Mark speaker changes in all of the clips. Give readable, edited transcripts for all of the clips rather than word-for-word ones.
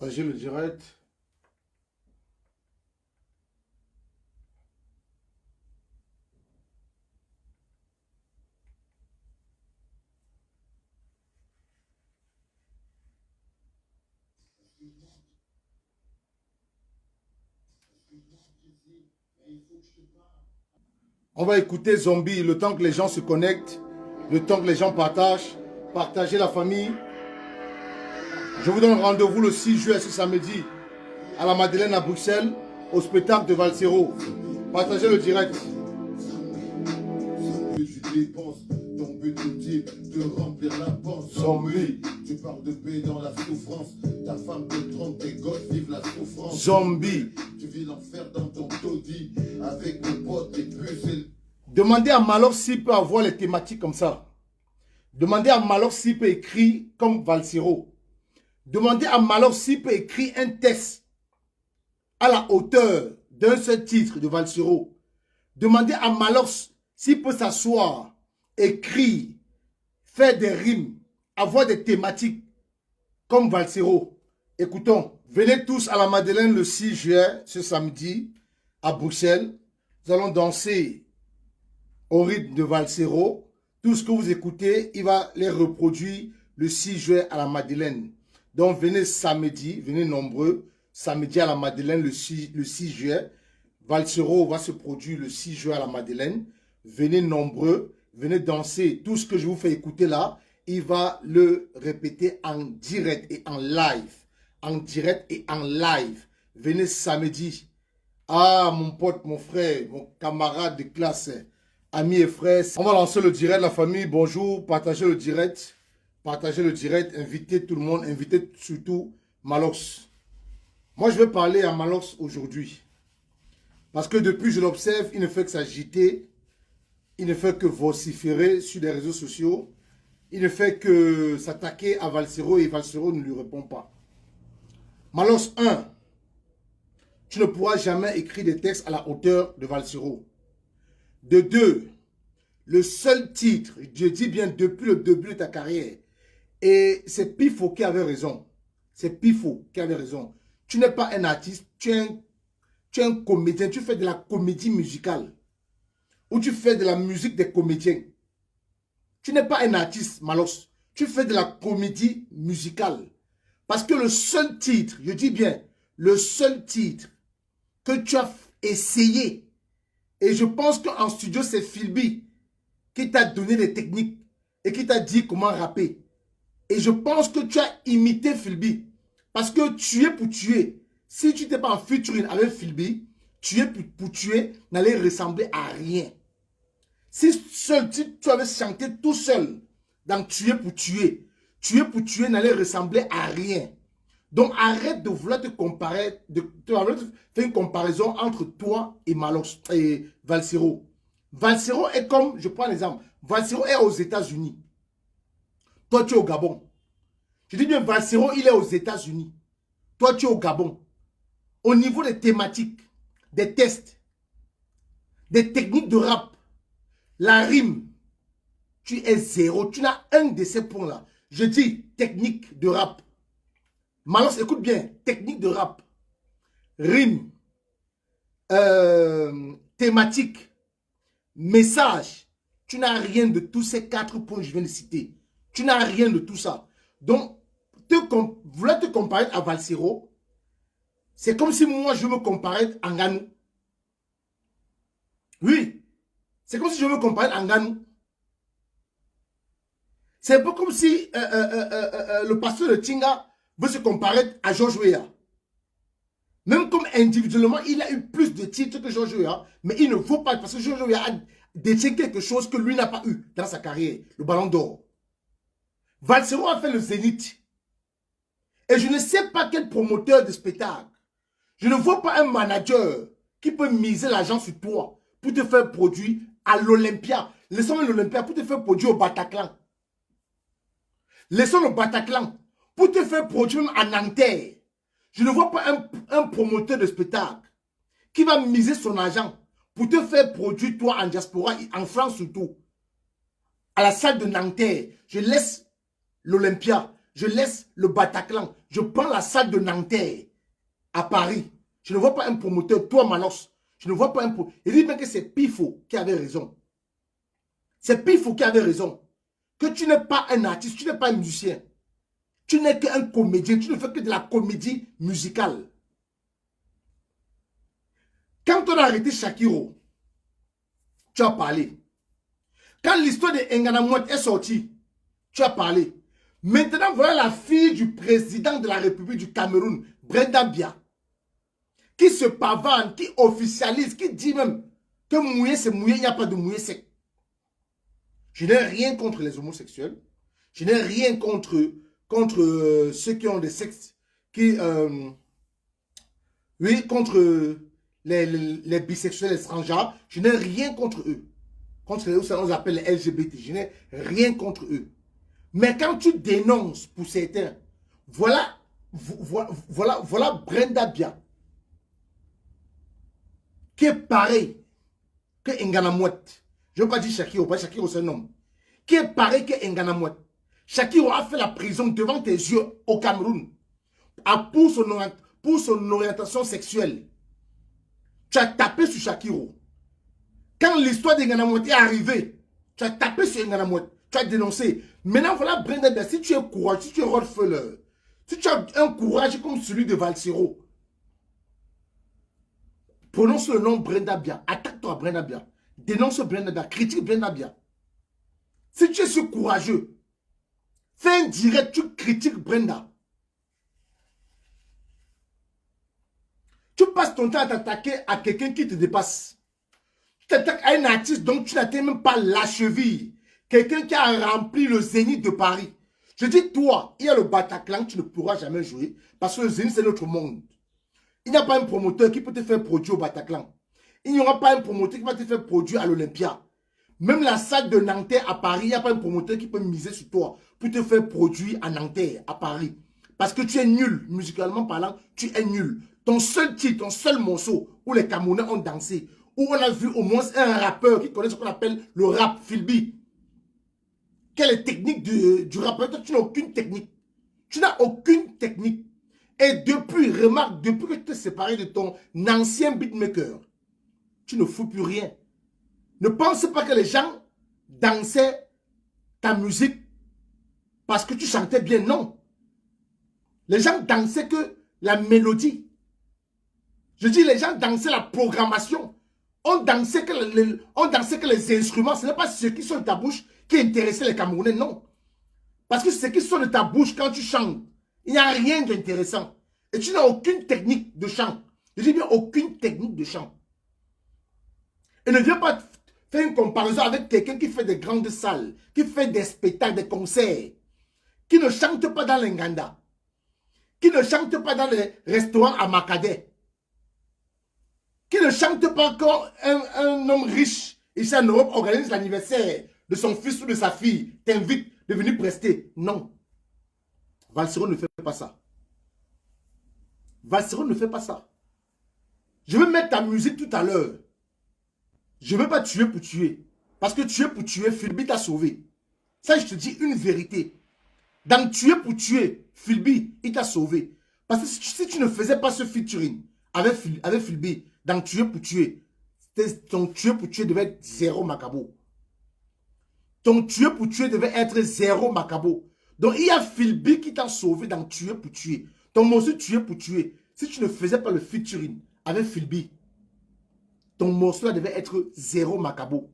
Speaker 1: Partager le direct. On va écouter Zombie le temps que les gens se connectent, le temps que les gens partagent. Partagez la famille. Je vous donne rendez-vous le 6 juillet, ce samedi, à la Madeleine à Bruxelles, au spectacle de Valsero. Partagez le direct.
Speaker 2: Ton but ultime, de remplir la porte.
Speaker 1: Zombie.
Speaker 2: Tu parles de paix dans la souffrance. Ta femme te trompe, tes gosses vivent la souffrance.
Speaker 1: Zombie.
Speaker 2: Tu vis l'enfer dans ton taudis. Avec tes potes, tes puces et...
Speaker 1: Demandez à Malox s'il peut avoir les thématiques comme ça. Demandez à Malox s'il peut écrire comme Valsero. Demandez à Malox s'il peut écrire un texte à la hauteur d'un seul titre de Valsero. Demandez à Malox s'il peut s'asseoir, écrire, faire des rimes, avoir des thématiques comme Valsero. Écoutons, venez tous à la Madeleine le 6 juillet, ce samedi, à Bruxelles. Nous allons danser au rythme de Valsero. Tout ce que vous écoutez, il va les reproduire le 6 juillet à la Madeleine. Donc venez samedi, venez nombreux, samedi à la Madeleine le 6 juillet. Valsero va se produire le 6 juillet à la Madeleine. Venez nombreux, venez danser. Tout ce que je vous fais écouter là, il va le répéter en direct et en live. En direct et en live. Venez samedi. Ah, mon pote, mon frère, mon camarade de classe, amis et frères. On va lancer le direct, la famille. Bonjour, partagez le direct. Partagez le direct, invitez tout le monde, invitez surtout Malox. Moi, je vais parler à Malox aujourd'hui. Parce que depuis je l'observe, il ne fait que s'agiter. Il ne fait que vociférer sur les réseaux sociaux. Il ne fait que s'attaquer à Valsero et Valsero ne lui répond pas. Malox 1. Tu ne pourras jamais écrire des textes à la hauteur de Valsero. De 2. Le seul titre, je dis bien depuis le début de ta carrière, et c'est Pifo qui avait raison. C'est Pifo qui avait raison. Tu n'es pas un artiste, tu es un comédien, tu fais de la comédie musicale. Ou tu fais de la musique des comédiens. Tu n'es pas un artiste, Malox. Tu fais de la comédie musicale. Parce que le seul titre, je dis bien, le seul titre que tu as essayé, et je pense qu'en studio, c'est Philby qui t'a donné des techniques et qui t'a dit comment rapper. Et je pense que tu as imité Philby. Parce que tu es pour tuer. Si tu n'étais pas en featuring avec Philby, tu es pour tuer n'allait ressembler à rien. Si seul tu avais chanté tout seul dans Tuer pour tuer n'allait ressembler à rien. Donc arrête de vouloir te comparer, de faire une comparaison entre toi et Malox et Valsero. Valsero est comme, je prends l'exemple, Valsero est aux États-Unis. Toi tu es au Gabon. Je dis bien Valsero, il est aux États-Unis. Toi tu es au Gabon. Au niveau des thématiques, des tests, des techniques de rap, la rime, tu es zéro. Tu n'as un de ces points-là. Je dis technique de rap. Malox, écoute bien. Technique de rap. Rime. Thématique. Message. Tu n'as rien de tous ces 4 points que je viens de citer. Tu n'as rien de tout ça. Donc, vouloir te comparer à Valsero, c'est comme si moi je me comparais à Nganou. Oui. C'est comme si je me comparais à Nganou. C'est un peu comme si le pasteur de Tinga veut se comparer à George Weah. Même comme individuellement, il a eu plus de titres que George Weah, mais il ne faut pas, parce que George Weah détient quelque chose que lui n'a pas eu dans sa carrière, le ballon d'or. Valsero a fait le Zénith. Et je ne sais pas quel promoteur de spectacle. Je ne vois pas un manager qui peut miser l'argent sur toi pour te faire produire à l'Olympia. Laissons l'Olympia pour te faire produire au Bataclan. Laissons le Bataclan pour te faire produire à Nanterre. Je ne vois pas un promoteur de spectacle qui va miser son argent pour te faire produire toi en diaspora, en France surtout, à la salle de Nanterre. Je laisse l'Olympia. je laisse le Bataclan, je prends la salle de Nanterre à Paris. Je ne vois pas un promoteur, toi Manos, je ne vois pas un promoteur. Il dit bien que c'est Pifo qui avait raison. C'est Pifo qui avait raison. Que tu n'es pas un artiste, tu n'es pas un musicien. Tu n'es qu'un comédien, tu ne fais que de la comédie musicale. Quand on a arrêté Shakiro, tu as parlé. Quand l'histoire de Nganamouet est sortie, tu as parlé. Maintenant, voilà la fille du président de la République du Cameroun, Brenda Bia, qui se pavane, qui officialise, qui dit même que mouiller c'est mouiller, il n'y a pas de mouiller sec. Je n'ai rien contre les homosexuels. Je n'ai rien contre ceux qui ont des sexes, oui, contre les bisexuels étrangers. Je n'ai rien contre eux. Contre eux, ça on appelle les LGBT. Je n'ai rien contre eux. Mais quand tu dénonces pour certains, voilà Brenda Bia, qui est pareil que Nganamouet. Je ne veux pas dire Shakiro, pas Shakiro c'est un homme. Qui est pareil que Nganamouet. Shakiro a fait la prison devant tes yeux au Cameroun pour son orientation sexuelle. Tu as tapé sur Shakiro. Quand l'histoire d'Nganamouet est arrivée, tu as tapé sur Nganamouet. Tu as dénoncé. Maintenant, voilà Brenda Bia. Si tu es courageux, si tu es Rockefeller, si tu as un courage comme celui de Valsero, prononce le nom Brenda Bia. Attaque-toi à Brenda Bia. Dénonce Brenda Bia. Critique Brenda Bia. Si tu es si courageux, fais un direct, tu critiques Brenda. Tu passes ton temps à t'attaquer à quelqu'un qui te dépasse. Tu t'attaques à un artiste dont tu n'atteins même pas la cheville. Quelqu'un qui a rempli le Zénith de Paris. Je dis, toi, il y a le Bataclan, tu ne pourras jamais jouer parce que le Zénith, c'est notre monde. Il n'y a pas un promoteur qui peut te faire produire au Bataclan. Il n'y aura pas un promoteur qui va te faire produire à l'Olympia. Même la salle de Nanterre à Paris, il n'y a pas un promoteur qui peut miser sur toi pour te faire produire à Nanterre, à Paris. Parce que tu es nul, musicalement parlant, tu es nul. Ton seul titre, ton seul morceau où les Camerounais ont dansé, où on a vu au moins un rappeur qui connaît ce qu'on appelle le rap, Philby. Quelle est la technique du rappeur? Toi, tu n'as aucune technique. Tu n'as aucune technique. Et depuis, remarque, depuis que tu t'es séparé de ton ancien beatmaker, tu ne fous plus rien. Ne pense pas que les gens dansaient ta musique parce que tu chantais bien. Non. Les gens dansaient que la mélodie. Je dis, les gens dansaient la programmation. On dansait que les instruments. Ce n'est pas ce qui sont de ta bouche qui intéressait les Camerounais. Non. Parce que ce qui sort de ta bouche quand tu chantes, il n'y a rien d'intéressant. Et tu n'as aucune technique de chant. Je dis bien aucune technique de chant. Et ne viens pas faire une comparaison avec quelqu'un qui fait des grandes salles, qui fait des spectacles, des concerts, qui ne chante pas dans l'Inganda, qui ne chante pas dans les restaurants à Makadé, qui ne chante pas quand un homme riche ici en Europe organise l'anniversaire de son fils ou de sa fille, t'invite de venir prester. Non. Valsero ne fait pas ça. Valsero ne fait pas ça. Je vais mettre ta musique tout à l'heure. Je ne veux pas tuer pour tuer. Parce que tuer pour tuer, Philby t'a sauvé. Ça, je te dis une vérité. Dans tuer pour tuer, Philby, il t'a sauvé. Parce que si tu ne faisais pas ce featuring avec Philby, dans tuer pour tuer, ton tuer pour tuer devait être zéro macabo. Ton tuer pour tuer devait être zéro macabo. Donc, il y a Philby qui t'a sauvé dans tuer pour tuer. Ton morceau tuer pour tuer. Si tu ne faisais pas le featuring avec Philby, ton morceau devait être zéro macabo.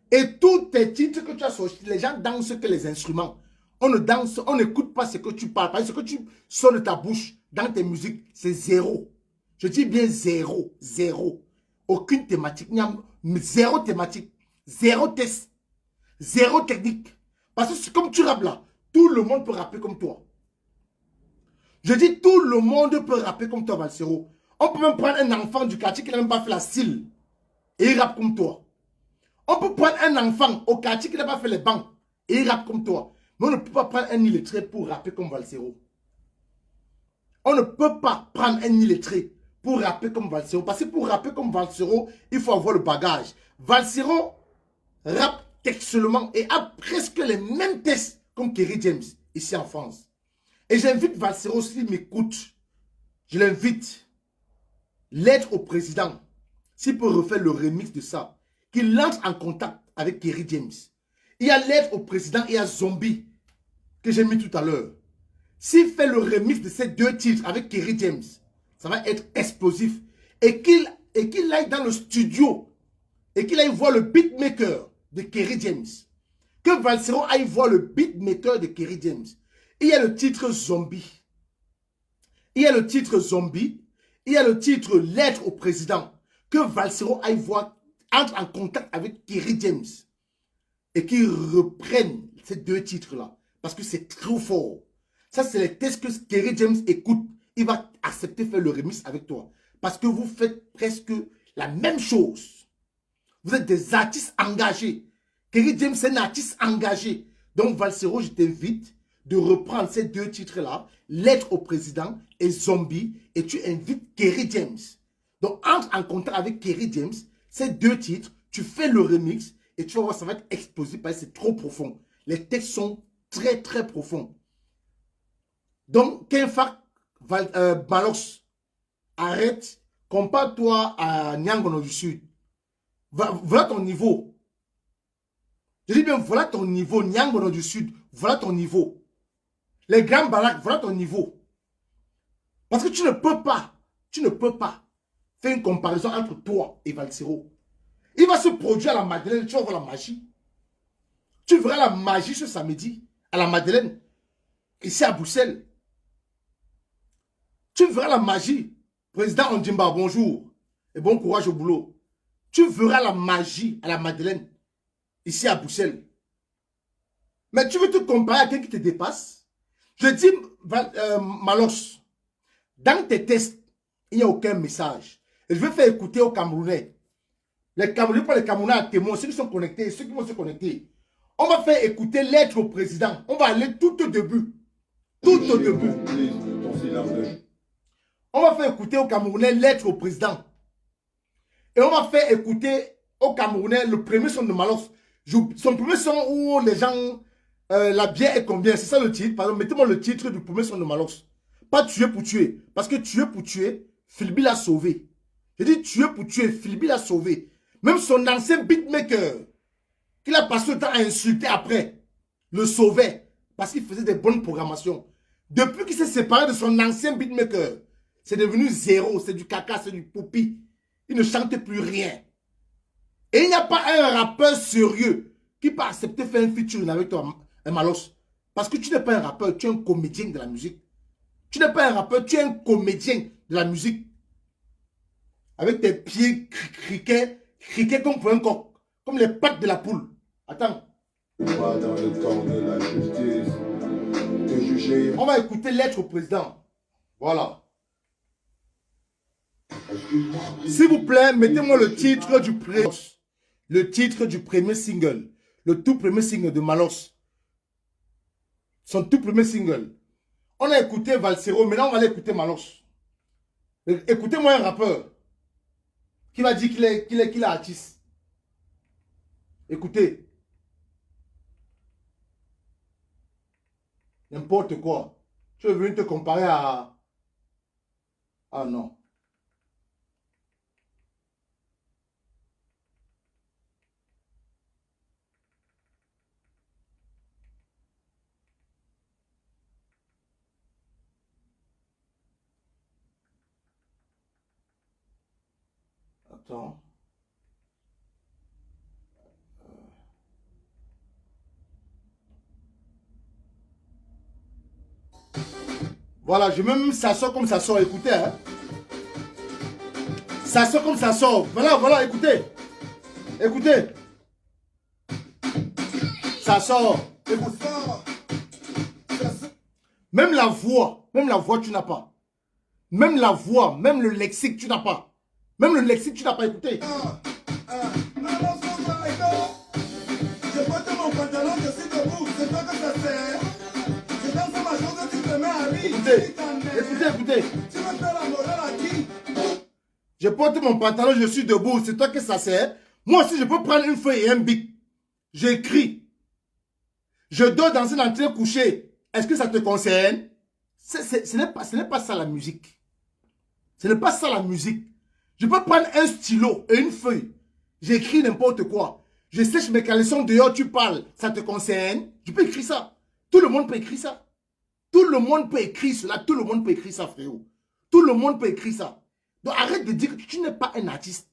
Speaker 1: Et tous tes titres que tu as sortis, les gens dansent que les instruments. On ne danse, on n'écoute pas ce que tu parles. Parce que ce que tu sors de ta bouche dans tes musiques, c'est zéro. Je dis bien zéro, zéro. Aucune thématique, zéro thématique, zéro test, zéro technique. Parce que comme tu rappes là, tout le monde peut rapper comme toi. Je dis tout le monde peut rapper comme toi, Valsero. On peut même prendre un enfant du quartier qui n'a même pas fait la style et il rappe comme toi. On peut prendre un enfant au quartier qui n'a pas fait les bancs et il rappe comme toi. Mais on ne peut pas prendre un illettré pour rapper comme Valsero. On ne peut pas prendre un illettré pour rapper comme Valsero. Parce que pour rapper comme Valsero, il faut avoir le bagage. Valsero rappe textuellement et a presque les mêmes tests comme Kerry James ici en France. Et j'invite Valsero, s'il m'écoute, je l'invite, lettre au président, s'il peut refaire le remix de ça, qu'il entre en contact avec Kerry James. Il y a lettre au président, il y a Zombie, que j'ai mis tout à l'heure. S'il fait le remix de ces deux titres avec Kerry James, ça va être explosif. Et qu'il aille dans le studio, et qu'il aille voir le beatmaker de Kerry James. Que Valsero aille voir le beatmaker de Kerry James. Il y a le titre Zombie. Il y a le titre Zombie. Il y a le titre Lettre au président. Que Valsero aille voir, entre en contact avec Kerry James. Et qu'il reprenne ces deux titres-là. Parce que c'est trop fort. Ça, c'est les tests que Kerry James écoute. Il va accepter de faire le remix avec toi. Parce que vous faites presque la même chose. Vous êtes des artistes engagés. Kerry James, c'est un artiste engagé. Donc, Valsero, je t'invite de reprendre ces deux titres-là, Lettre au président et Zombie, et tu invites Kerry James. Donc, entre en contact avec Kerry James, ces deux titres, tu fais le remix, et tu vas voir, ça va être explosif parce que c'est trop profond. Les textes sont très, très profonds. Donc, Kenfak Malox, arrête, compare-toi à Nyangono du Sud. Voilà ton niveau. Je dis bien, voilà ton niveau. Nyangono du Sud, voilà ton niveau. Les grands baraques, voilà ton niveau. Parce que tu ne peux pas faire une comparaison entre toi et Valsero. Il va se produire à la Madeleine, tu vas voir la magie. Tu verras la magie ce samedi à la Madeleine, ici à Bruxelles. Tu verras la magie. Président Ondimba, bonjour et bon courage au boulot. Tu verras la magie à la Madeleine, ici à Bruxelles. Mais tu veux te comparer à quelqu'un qui te dépasse? Je dis, Malos, dans tes tests, il n'y a aucun message. Et je vais faire écouter aux Camerounais. Les Camerounais, pas les Camerounais à témoins, ceux qui sont connectés, ceux qui vont se connecter. On va faire écouter lettre au président. On va aller tout au début. Tout au début. On va faire écouter aux Camerounais lettre au président. Et on va faire écouter aux Camerounais le premier son de Malos. Son premier son où les gens... la bière est combien? C'est ça le titre. Par exemple, mettez-moi le titre du premier son de Malos. Pas tuer pour tuer. Parce que tuer pour tuer, Philby l'a sauvé. Je dis tuer pour tuer, Philby l'a sauvé. Même son ancien beatmaker, qu'il a passé le temps à insulter après, le sauvait. Parce qu'il faisait des bonnes programmations. Depuis qu'il s'est séparé de son ancien beatmaker, c'est devenu zéro. C'est du caca, c'est du poupi. Il ne chante plus rien. Et il n'y a pas un rappeur sérieux qui peut accepter de faire un featuring avec toi, Malos. Parce que tu n'es pas un rappeur, tu es un comédien de la musique. Tu n'es pas un rappeur, tu es un comédien de la musique. Avec tes pieds criquets comme pour un coq. Comme les pattes de la poule. Attends.
Speaker 2: Pas dans le corps de la justice. De juger.
Speaker 1: On va écouter lettre au président. Voilà. S'il vous plaît, mettez-moi le titre du premier. Le titre du premier single. Le tout premier single de Malos. Son tout premier single. On a écouté Valsero, maintenant on va aller écouter Malos. Écoutez-moi un rappeur qui va dire qu'il est artiste. Écoutez. N'importe quoi. Tu es venu te comparer à... Ah non. Attends. Voilà, je même ça sort comme ça sort, écoutez. Hein. Ça sort comme ça sort. Voilà, voilà, écoutez. Écoutez. Ça sort. Écoute. Même la voix, tu n'as pas. Même la voix, même le lexique, tu n'as pas. Même le lexique, tu n'as pas écouté.
Speaker 2: Je porte mon pantalon, je suis debout. C'est toi que ça sert. Je danse ma chose, tu te mets à rire.
Speaker 1: Écoutez.
Speaker 2: Tu veux faire la morale à qui?
Speaker 1: Je porte mon pantalon, je suis debout. C'est toi que ça sert. Moi aussi, je peux prendre une feuille et un bic. J'écris. Je dors dans une entrée couchée. Est-ce que ça te concerne? Ce n'est pas ça la musique. Ce n'est pas ça la musique. Je peux prendre un stylo et une feuille. J'écris n'importe quoi. Je sèche mes caleçons dehors, tu parles. Ça te concerne? Je peux écrire ça. Tout le monde peut écrire ça. Tout le monde peut écrire cela. Tout le monde peut écrire ça, frérot. Tout le monde peut écrire ça. Donc arrête de dire que tu n'es pas un artiste.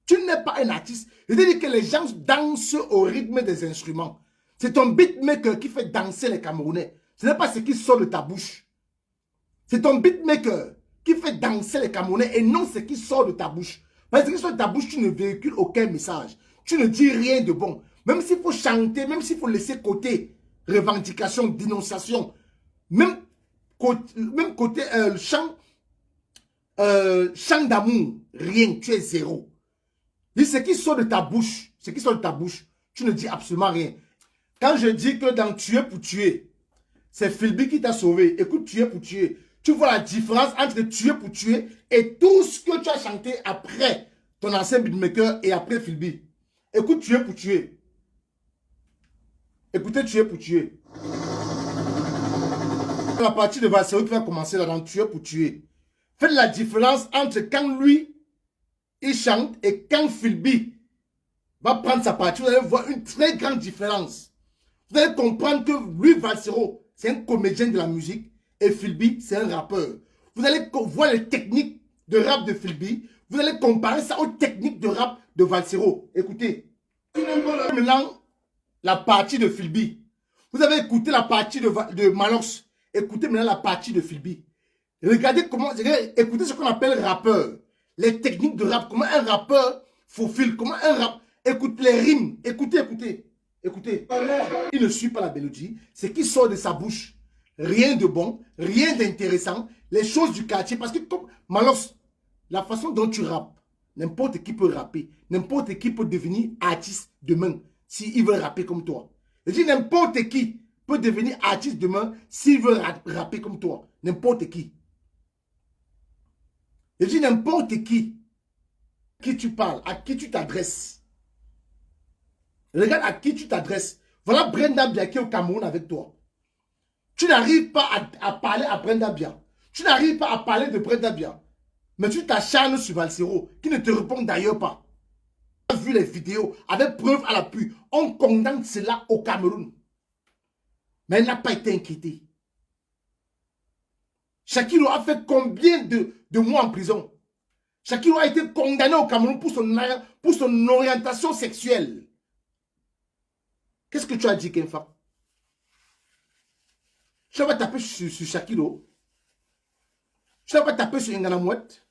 Speaker 1: Tu n'es pas un artiste. Je te dis que les gens dansent au rythme des instruments. C'est ton beatmaker qui fait danser les Camerounais. Ce n'est pas ce qui sort de ta bouche. C'est ton beatmaker qui fait danser les Camerounais et non ce qui sort de ta bouche. Parce que ce qui sort de ta bouche, tu ne véhicules aucun message. Tu ne dis rien de bon. Même s'il faut chanter, même s'il faut laisser côté revendication, dénonciation, même côté chant d'amour, rien, tu es zéro. Et ce qui sort de ta bouche, tu ne dis absolument rien. Quand je dis que dans Tuer pour tuer, c'est Philby qui t'a sauvé. Écoute, Tuer pour tuer. Tu vois la différence entre Tuer pour tuer et tout ce que tu as chanté après ton ancien beatmaker et après Philby. Écoute, Tuer pour tuer. Écoutez, Tuer pour tuer. La partie de Valsero qui va commencer là dans Tuer pour tuer. Faites la différence entre quand lui, il chante et quand Philby va prendre sa partie. Vous allez voir une très grande différence. Vous allez comprendre que lui, Valsero, c'est un comédien de la musique et Philby, c'est un rappeur. Vous allez voir les techniques de rap de Philby. Vous allez comparer ça aux techniques de rap de Valsero. Écoutez. Maintenant, la partie de Philby. Vous avez écouté la partie de Malox. Écoutez maintenant la partie de Philby. Regardez comment, écoutez ce qu'on appelle rappeur. Les techniques de rap, comment un rappeur faufile, comment un rap, écoute les rimes, écoutez. Il ne suit pas la mélodie, c'est qui sort de sa bouche. Rien de bon, rien d'intéressant, les choses du quartier, parce que comme Malox, la façon dont tu rappes, n'importe qui peut rapper, n'importe qui peut devenir artiste demain, s'il veut rapper comme toi. Je dis n'importe qui peut devenir artiste demain, s'il veut rapper comme toi, n'importe qui. Je dis n'importe qui tu parles, à qui tu t'adresses. Regarde à qui tu t'adresses. Voilà Brenda Bia qui est au Cameroun avec toi. Tu n'arrives pas à parler à Brenda Bia. Tu n'arrives pas à parler de Brenda Bia. Mais tu t'acharnes sur Valsero, qui ne te répond d'ailleurs pas. On a vu les vidéos avec preuve à l'appui. On condamne cela au Cameroun. Mais elle n'a pas été inquiétée. Shakiro a fait combien de mois en prison? Shakiro a été condamné au Cameroun pour son orientation sexuelle. Qu'est-ce que tu as dit, Kenfa? Tu vas taper sur Shakiro. Tu vas taper sur Nganamouette.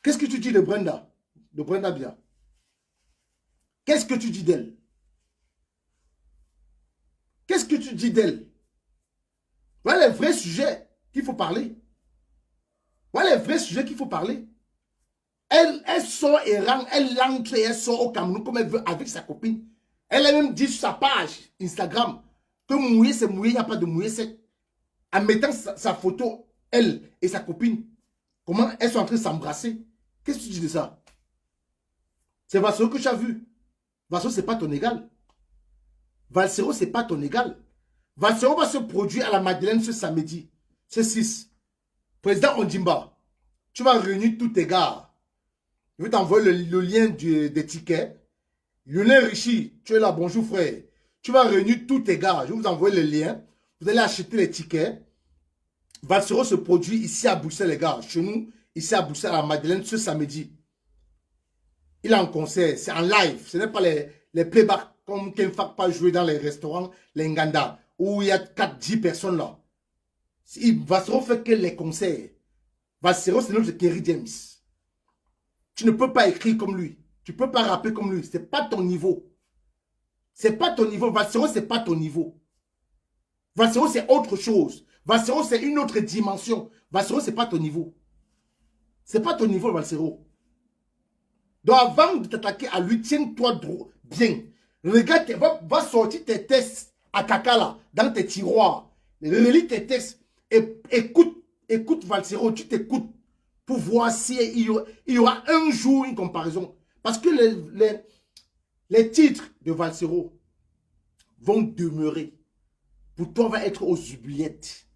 Speaker 1: Qu'est-ce que tu dis de Brenda? De Brenda Bia? Qu'est-ce que tu dis d'elle? Qu'est-ce que tu dis d'elle? Voilà les vrais sujets qu'il faut parler. Voilà les vrais sujets qu'il faut parler. Elle sort et rentre, elle entre et elle sort au Cameroun comme elle veut avec sa copine. Elle a même dit sur sa page Instagram que mouiller c'est mouiller, il n'y a pas de mouiller sec. En mettant sa photo, elle et sa copine, comment elles sont en train de s'embrasser. Qu'est-ce que tu dis de ça? C'est Valsero que tu as vu. Valsero, ce n'est pas ton égal. Valsero, ce n'est pas ton égal. Valsero va se produire à la Madeleine ce samedi, ce 6. Président Ondimba, tu vas réunir tous tes gars. Je vais t'envoyer le lien des tickets. Lionel Richie, tu es là, bonjour frère. Tu vas réunir tous tes gars. Je vais vous envoyer le lien. Vous allez acheter les tickets. Valsero se produit ici à Bruxelles, les gars. Chez nous, ici à Bruxelles, à la Madeleine, ce samedi. Il est en concert, c'est en live. Ce n'est pas les playbacks comme Kenfak pas jouer dans les restaurants, les Nganda, où il y a 4-10 personnes là. Valsero fait que les concerts. Valsero, c'est notre Kerry James. Tu ne peux pas écrire comme lui. Tu ne peux pas rapper comme lui. Ce n'est pas ton niveau. Ce n'est pas ton niveau. Valsero, ce n'est pas ton niveau. Valsero, c'est autre chose. Valsero, c'est une autre dimension. Valsero, ce n'est pas ton niveau. Ce n'est pas ton niveau, Valsero. Donc, avant de t'attaquer à lui, tiens-toi bien. Regarde, va sortir tes textes à caca là, dans tes tiroirs. Relis tes textes. Et écoute Valsero, tu t'écoutes pour voir s'il y aura un jour une comparaison. Parce que les titres de Valsero vont demeurer. Pour toi, va être aux oubliettes.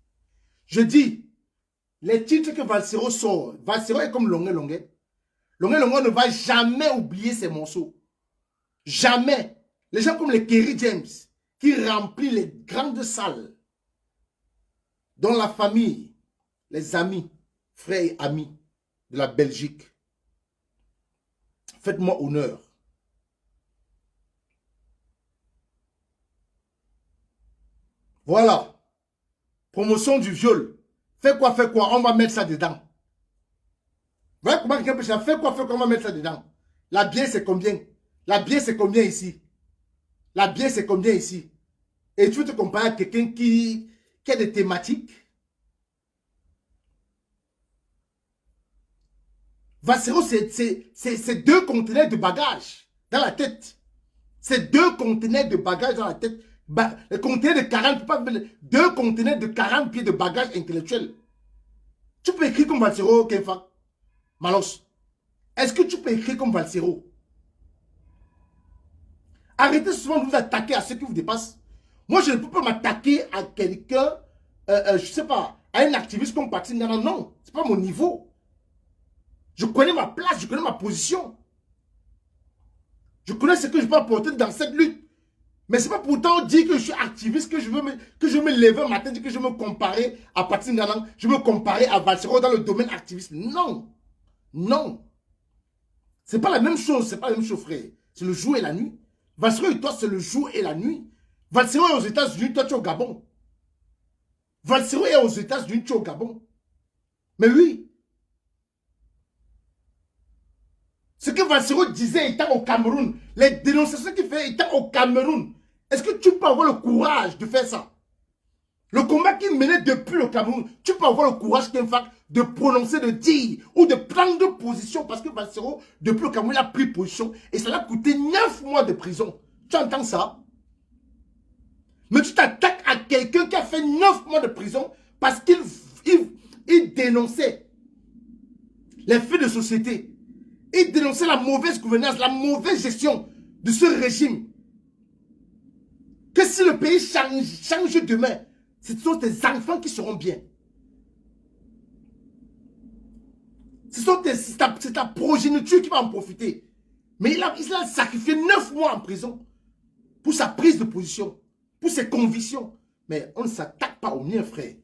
Speaker 1: Je dis, les titres que Valsero sort, Valsero est comme Longué Longué. Longué Longué ne va jamais oublier ses morceaux. Jamais. Les gens comme les Kerry James, qui remplissent les grandes salles, dont la famille, les amis, frères et amis de la Belgique. Faites-moi honneur. Voilà. Promotion du viol. Fais quoi, on va mettre ça dedans. Voilà comment quelqu'un peut dire, fais quoi, on va mettre ça dedans. La bière, c'est combien? La bière, c'est combien ici? La bière, c'est combien ici? Et tu veux te comparer à quelqu'un qui a des thématiques? Valsero, c'est 2 conteneurs de bagages dans la tête. C'est 2 conteneurs de bagages dans la tête. Le conteneur de 40, pas 2 conteneurs de 40 pieds de bagages intellectuels. Tu peux écrire comme Valsero, Kenfa? Malos. Est-ce que tu peux écrire comme Valsero? Arrêtez souvent de vous attaquer à ceux qui vous dépassent. Moi, je ne peux pas m'attaquer à quelqu'un, je ne sais pas, à un activiste comme Patrick Ngana. Non, ce n'est pas mon niveau. Je connais ma place, je connais ma position. Je connais ce que je peux apporter dans cette lutte. Mais ce n'est pas pourtant dire que je suis activiste, que je veux me lever un matin, que je veux me comparer à Patrick Ngana, je veux me comparer à Valsero dans le domaine activiste. Non. Non. Ce n'est pas la même chose, c'est pas la même chose, frère. C'est le jour et la nuit. Valsero et toi, c'est le jour et la nuit. Valsero est aux États-Unis, toi tu es au Gabon. Valsero est aux États-Unis, tu es au Gabon. Mais oui. Ce que Valsero disait étant au Cameroun, les dénonciations qu'il fait étant au Cameroun, est-ce que tu peux avoir le courage de faire ça? Le combat qu'il menait depuis le Cameroun, tu peux avoir le courage de prononcer, de dire ou de prendre position parce que Valsero, depuis le Cameroun, il a pris position et ça l'a coûté 9 mois de prison. Tu entends ça? Mais tu t'attaques à quelqu'un qui a fait 9 mois de prison parce qu'il dénonçait les faits de société. Il dénonçait la mauvaise gouvernance, la mauvaise gestion de ce régime. Que si le pays change demain, ce sont tes enfants qui seront bien. C'est ta progéniture qui va en profiter. Mais il a sacrifié 9 mois en prison pour sa prise de position, pour ses convictions. Mais on ne s'attaque pas au mien, frère.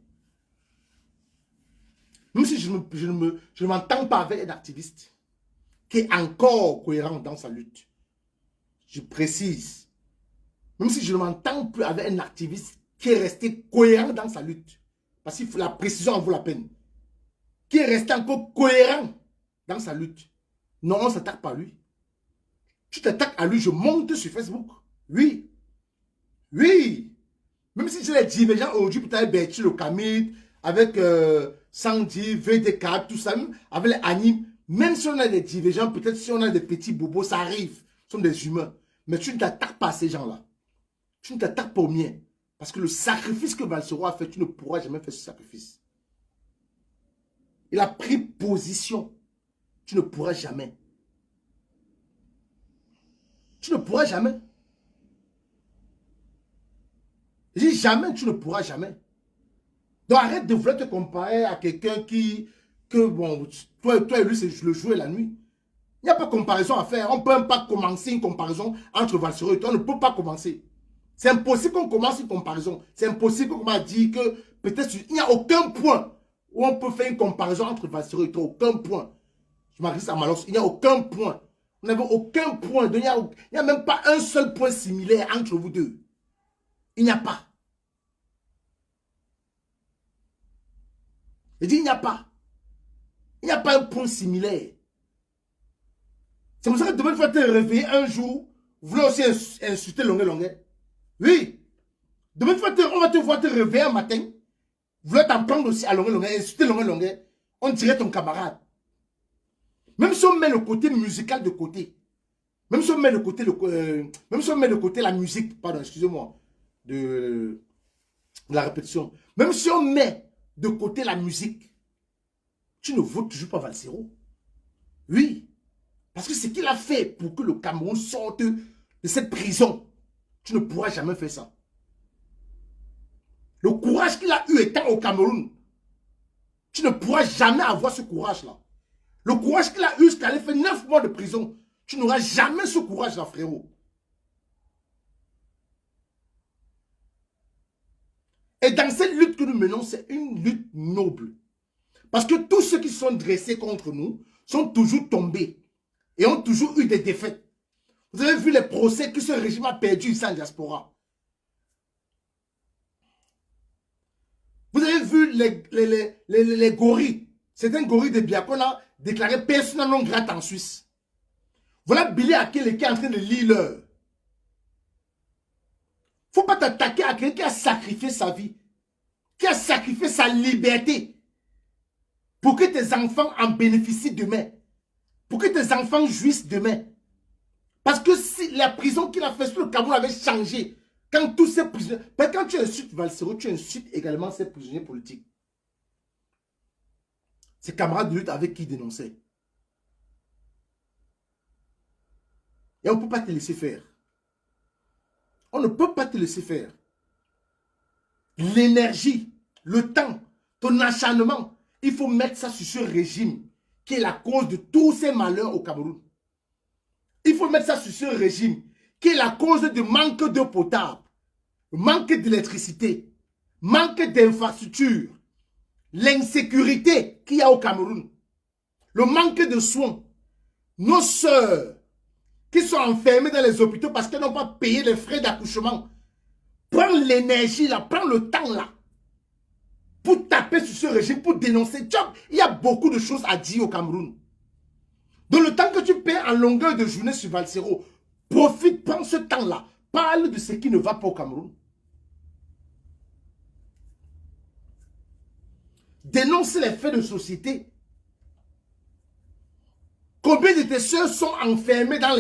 Speaker 1: Même si je ne m'entends pas avec un activiste qui est encore cohérent dans sa lutte. Je précise. Même si je ne m'entends plus avec un activiste qui est resté cohérent dans sa lutte. Parce que la précision en vaut la peine. Qui est resté encore cohérent dans sa lutte. Non, on ne s'attaque pas à lui. Tu t'attaques à lui, je monte sur Facebook. Oui. Oui. Même si j'ai les divergents aujourd'hui, peut-être Bertie, le Camille, avec Sandy, VD4, tout ça, même avec les animes, même si on a des divergents, peut-être si on a des petits bobos, ça arrive. Ce sont des humains. Mais tu ne t'attaques pas à ces gens-là. Tu ne t'attaques pas aux miens. Parce que le sacrifice que Valsero a fait, tu ne pourras jamais faire ce sacrifice. Il a pris position. Tu ne pourras jamais. Tu ne pourras jamais. Je dis jamais, tu ne pourras jamais. Donc arrête de vouloir te comparer à quelqu'un bon, toi et lui, c'est le jour et la nuit. Il n'y a pas de comparaison à faire. On ne peut même pas commencer une comparaison entre Valsero et toi. On ne peut pas commencer. C'est impossible qu'on commence une comparaison. C'est impossible qu'on commence à dire que peut-être il n'y a aucun point où on peut faire une comparaison entre Valsero et toi. Aucun point. Je m'adresse à Malos. Il n'y a aucun point. On n'avait aucun point. Il n'y a même pas un seul point similaire entre vous deux. Il n'y a pas. Je dis il n'y a pas. Il n'y a pas un point similaire. C'est pour ça que demain, tu vas te réveiller un jour, vous voulez aussi insulter Longué. Oui. Demain, on va te voir te réveiller un matin, vous voulez t'en prendre aussi à Longué, insulter Longué, on dirait ton camarade. Même si on met le côté musical de côté, même si on met de côté la musique, pardon, excusez-moi, de la répétition, même si on met de côté la musique, tu ne votes toujours pas Valsero. Oui. Parce que ce qu'il a fait pour que le Cameroun sorte de cette prison, tu ne pourras jamais faire ça. Le courage qu'il a eu étant au Cameroun, Tu ne pourras jamais avoir ce courage-là. Le courage qu'il a eu jusqu'à aller faire 9 mois de prison. Tu n'auras jamais ce courage-là, frérot. Et dans cette lutte que nous menons, c'est une lutte noble. Parce que tous ceux qui sont dressés contre nous sont toujours tombés et ont toujours eu des défaites. Vous avez vu les procès que ce régime a perdu ici en diaspora. Vous avez vu les gorilles. C'est un gorille de Biakon a déclaré persona non grata en Suisse. Voilà Billy Akele qui est en train de lire l'heure. Il ne faut pas t'attaquer à quelqu'un qui a sacrifié sa vie, qui a sacrifié sa liberté pour que tes enfants en bénéficient demain, pour que tes enfants jouissent demain. Parce que si la prison qu'il a fait sur le Cameroun avait changé, quand tous ces prisonniers, quand tu insultes Valsero, tu insultes également ces prisonniers politiques. Ses camarades de lutte avec qui il dénonçait. Et on ne peut pas te laisser faire. On ne peut pas te laisser faire. L'énergie, le temps, ton acharnement, il faut mettre ça sur ce régime qui est la cause de tous ces malheurs au Cameroun. Il faut mettre ça sur ce régime qui est la cause de manque d'eau potable, manque d'électricité, manque d'infrastructures, l'insécurité qu'il y a au Cameroun, le manque de soins. Nos sœurs qui sont enfermées dans les hôpitaux parce qu'elles n'ont pas payé les frais d'accouchement. Prends l'énergie là, prends le temps là pour taper sur ce régime, pour dénoncer. Il y a beaucoup de choses à dire au Cameroun. Dans le temps que tu perds en longueur de journée sur Valsero, profite, prends ce temps-là. Parle de ce qui ne va pas au Cameroun. Dénonce les faits de société. Combien de tes soeurs sont enfermées dans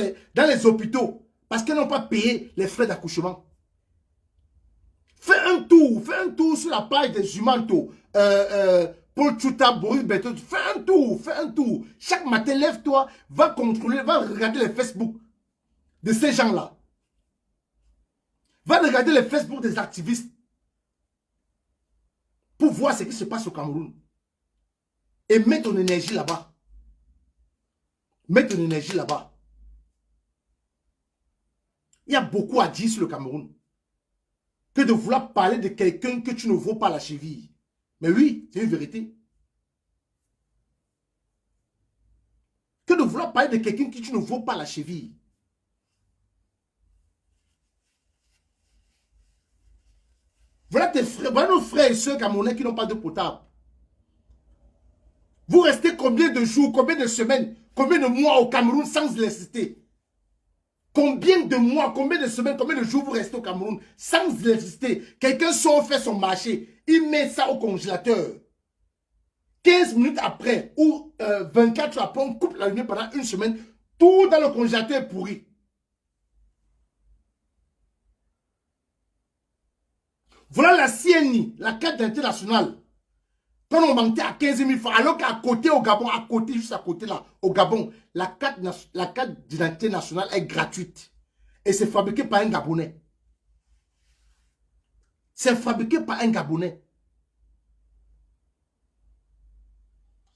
Speaker 1: les hôpitaux parce qu'elles n'ont pas payé les frais d'accouchement? Fais un tour sur la page des Jumanto, Paul Chouta, Boris Beto, fais un tour. Chaque matin, lève-toi, va contrôler, va regarder les Facebook de ces gens-là. Va regarder les Facebook des activistes pour voir ce qui se passe au Cameroun. Et mets ton énergie là-bas. Mets ton énergie là-bas. Il y a beaucoup à dire sur le Cameroun. Que de vouloir parler de quelqu'un que tu ne vaux pas la cheville. Mais oui, c'est une vérité. Que de vouloir parler de quelqu'un que tu ne vaux pas la cheville. Voilà tes frères, voilà nos frères et soeurs camerounais qui n'ont pas d'eau potable. Vous restez combien de jours, combien de semaines, combien de mois au Cameroun sans électricité? Combien de mois, combien de semaines, combien de jours vous restez au Cameroun sans électricité? Quelqu'un sort faire son marché, il met ça au congélateur. 15 minutes après ou 24 heures après, on coupe la lumière pendant une semaine, tout dans le congélateur est pourri. Voilà la CNI, la carte d'identité nationale. Quand on mentait à 15 000 francs, alors qu'à côté au Gabon, à côté, juste à côté là, au Gabon, la carte d'identité nationale est gratuite. Et c'est fabriqué par un Gabonais. C'est fabriqué par un Gabonais.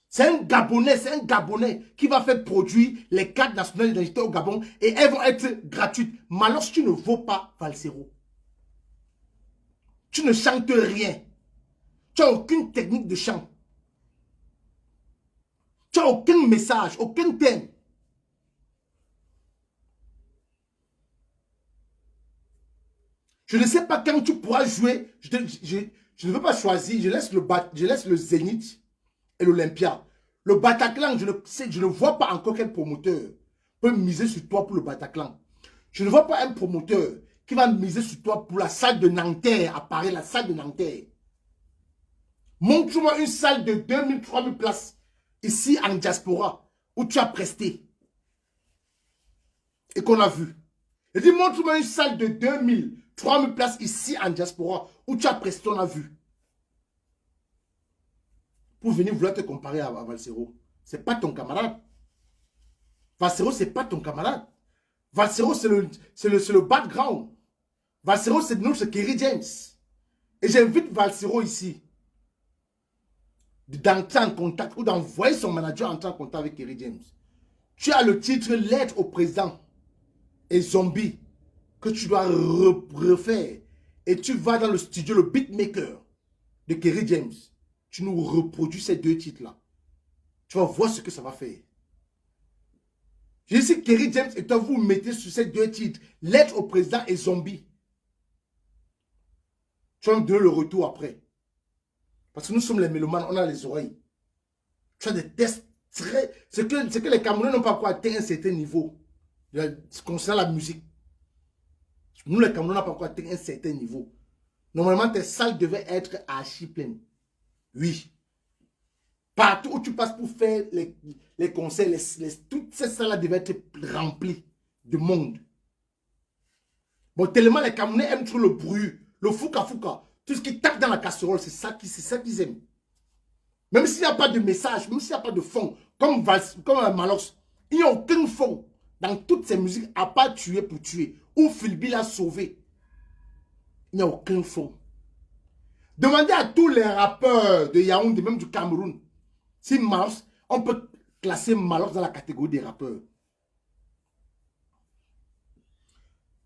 Speaker 1: C'est un Gabonais qui va faire produire les cartes nationales d'identité au Gabon et elles vont être gratuites. Mais alors, tu ne vaux pas Valsero. Tu ne chantes rien. Tu n'as aucune technique de chant. Tu n'as aucun message, aucun thème. Je ne sais pas quand tu pourras jouer. Je ne veux pas choisir. Je laisse le Zénith et l'Olympia. Le Bataclan, je ne vois pas encore quel promoteur peut miser sur toi pour le Bataclan. Je ne vois pas un promoteur qui va miser sur toi pour la salle de Nanterre, à Paris, la salle de Nanterre. Montre-moi une salle de 2000, 3000 places ici en diaspora où tu as presté et qu'on a vu. Je dis, montre-moi une salle de 2000, 3000 places ici en diaspora où tu as presté, on a vu. Pour venir vouloir te comparer à Valsero. Ce n'est pas ton camarade. Valsero, ce n'est pas ton camarade. Valsero, c'est le background. Valsero, c'est notre Kerry James. Et j'invite Valsero ici. d'entrer en contact ou d'envoyer son manager entrer en contact avec Kerry James. Tu as le titre Lettre au président et Zombie que tu dois refaire. Et tu vas dans le studio, le beatmaker de Kerry James. Tu nous reproduis ces deux titres-là. Tu vas voir ce que ça va faire. Je dis Kerry James et toi, vous mettez sur ces deux titres, Lettre au président et Zombie. Tu vas me donner le retour après. Parce que nous sommes les mélomanes, on a les oreilles. Tu as des tests très... C'est que les Camerounais n'ont pas encore atteint un certain niveau concernant la musique. Nous, les Camerounais n'ont pas encore atteint un certain niveau. Normalement, tes salles devaient être archi pleines. Oui. Partout où tu passes pour faire les concerts, toutes ces salles-là devaient être remplies de monde. Bon, tellement les Camerounais aiment trop le bruit, le fouka-fouka, tout ce qui tape dans la casserole, c'est ça qu'ils aiment. Même s'il n'y a pas de message, même s'il n'y a pas de fond, comme Malox, il n'y a aucun fond dans toutes ces musiques, à part tuer pour tuer, ou Philby l'a sauvé. Il n'y a aucun fond. Demandez à tous les rappeurs de Yaoundé, même du Cameroun, si Malox, on peut classer Malox dans la catégorie des rappeurs.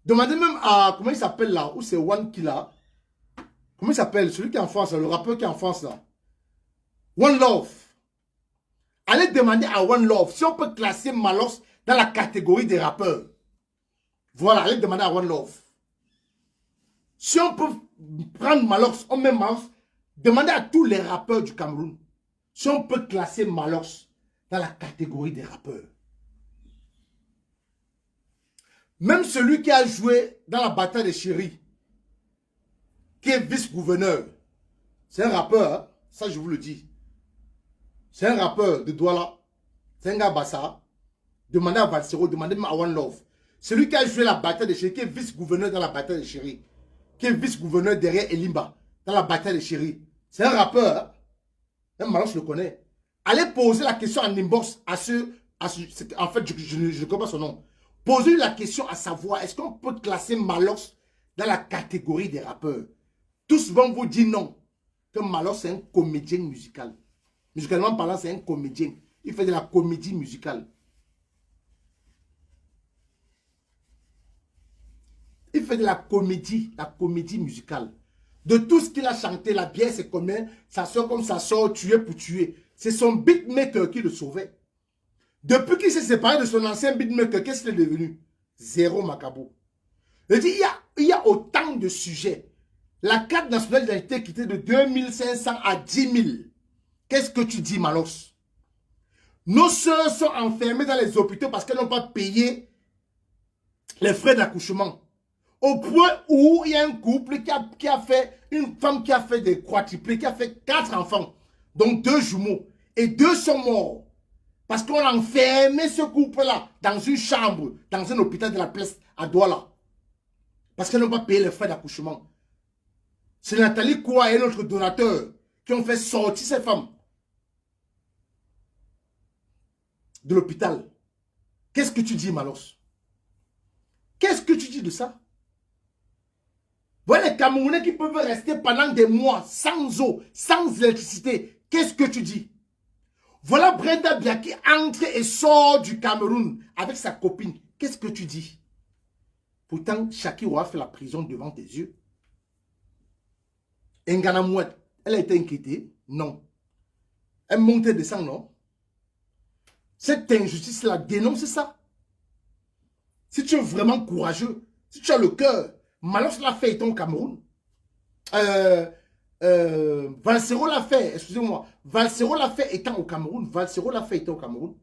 Speaker 1: Demandez même à, comment il s'appelle là, où c'est One Killer. Comment il s'appelle, celui qui est en France, le rappeur qui est en France là. One Love. Allez demander à One Love si on peut classer Malox dans la catégorie des rappeurs. Voilà, allez demander à One Love. Si on peut prendre Malox, on met Malox, demandez à tous les rappeurs du Cameroun si on peut classer Malox dans la catégorie des rappeurs. Même celui qui a joué dans la bataille des chéris, qui est vice-gouverneur, c'est un rappeur, hein? Ça je vous le dis. C'est un rappeur de Douala, c'est un gars Bassa. Demandez à Valsero, demandez même à One Love. Celui qui a joué la bataille des chéris, qui est vice-gouverneur dans la bataille des chéris, qui est vice-gouverneur derrière Elimba, dans la bataille des chéris, c'est un rappeur, hein? Même Malox le connaît. Allez poser la question en inbox à ceux, en fait, je ne connais pas son nom. Posez la question à savoir, est-ce qu'on peut classer Malox dans la catégorie des rappeurs? Tous vont vous dire non, que Malox c'est un comédien musical. Musicalement parlant, c'est un comédien. Il fait de la comédie musicale. Il fait de la comédie musicale. De tout ce qu'il a chanté, la bière c'est combien, ça sort comme ça sort, tuer pour tuer. C'est son beatmaker qui le sauvait. Depuis qu'il s'est séparé de son ancien beatmaker, qu'est-ce qu'il est devenu? Zéro Macabo. Je dis, il y a autant de sujets. La carte nationale d'identité est quittée de 2500 à 10 000. Qu'est-ce que tu dis, Malox? Nos soeurs sont enfermées dans les hôpitaux parce qu'elles n'ont pas payé les frais d'accouchement. Au point où il y a un couple qui a fait, une femme qui a fait des quadruplés, qui a fait 4 enfants, donc 2 jumeaux, et 2 sont morts. Parce qu'on a enfermé ce couple-là dans une chambre, dans un hôpital de la place à Douala. Parce qu'elles n'ont pas payé les frais d'accouchement. C'est Nathalie Koua et notre donateur qui ont fait sortir ces femmes de l'hôpital. Qu'est-ce que tu dis, Malox? Qu'est-ce que tu dis de ça? Voilà les Camerounais qui peuvent rester pendant des mois sans eau, sans électricité. Qu'est-ce que tu dis? Voilà Brenda Bia qui entre et sort du Cameroun avec sa copine. Qu'est-ce que tu dis? Pourtant, Shakira a fait la prison devant tes yeux. Ngana Mouette, elle a été inquiétée? Non. Elle monte et descend, non? Cette injustice-là, dénonce ça. Si tu es vraiment courageux, si tu as le cœur, Malox l'a fait étant au Cameroun. Valsero l'a fait, excusez-moi. Valsero l'a fait étant au Cameroun. Valsero l'a fait étant au Cameroun.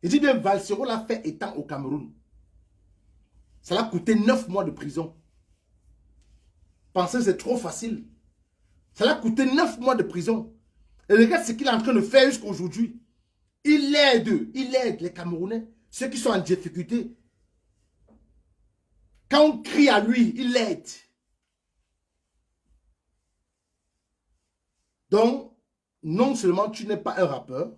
Speaker 1: Je dis bien Valsero l'a fait étant au Cameroun. Ça l'a coûté 9 mois de prison. Pensez que c'est trop facile. Ça l'a coûté 9 mois de prison. Et regarde ce qu'il est en train de faire jusqu'à aujourd'hui. Il aide les Camerounais, ceux qui sont en difficulté. Quand on crie à lui, il aide. Donc, non seulement tu n'es pas un rappeur,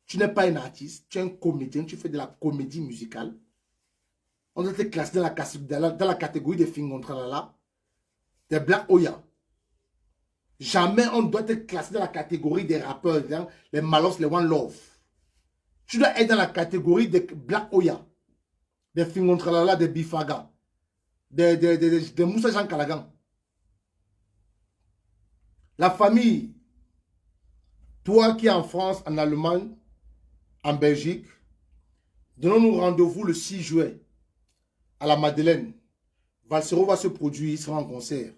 Speaker 1: tu n'es pas un artiste, tu es un comédien, tu fais de la comédie musicale. On doit te classer dans la catégorie des Fingontralala, des Black Oya. Jamais on doit être classé dans la catégorie des rappeurs, hein, les Malos, les One Love. Tu dois être dans la catégorie des Black Oya, des Fingontralala, des Bifaga, des Moussa Jean Kalagan. La famille, toi qui es en France, en Allemagne, en Belgique, donnons-nous rendez-vous le 6 juillet à la Madeleine. Valsero va se produire, il sera en concert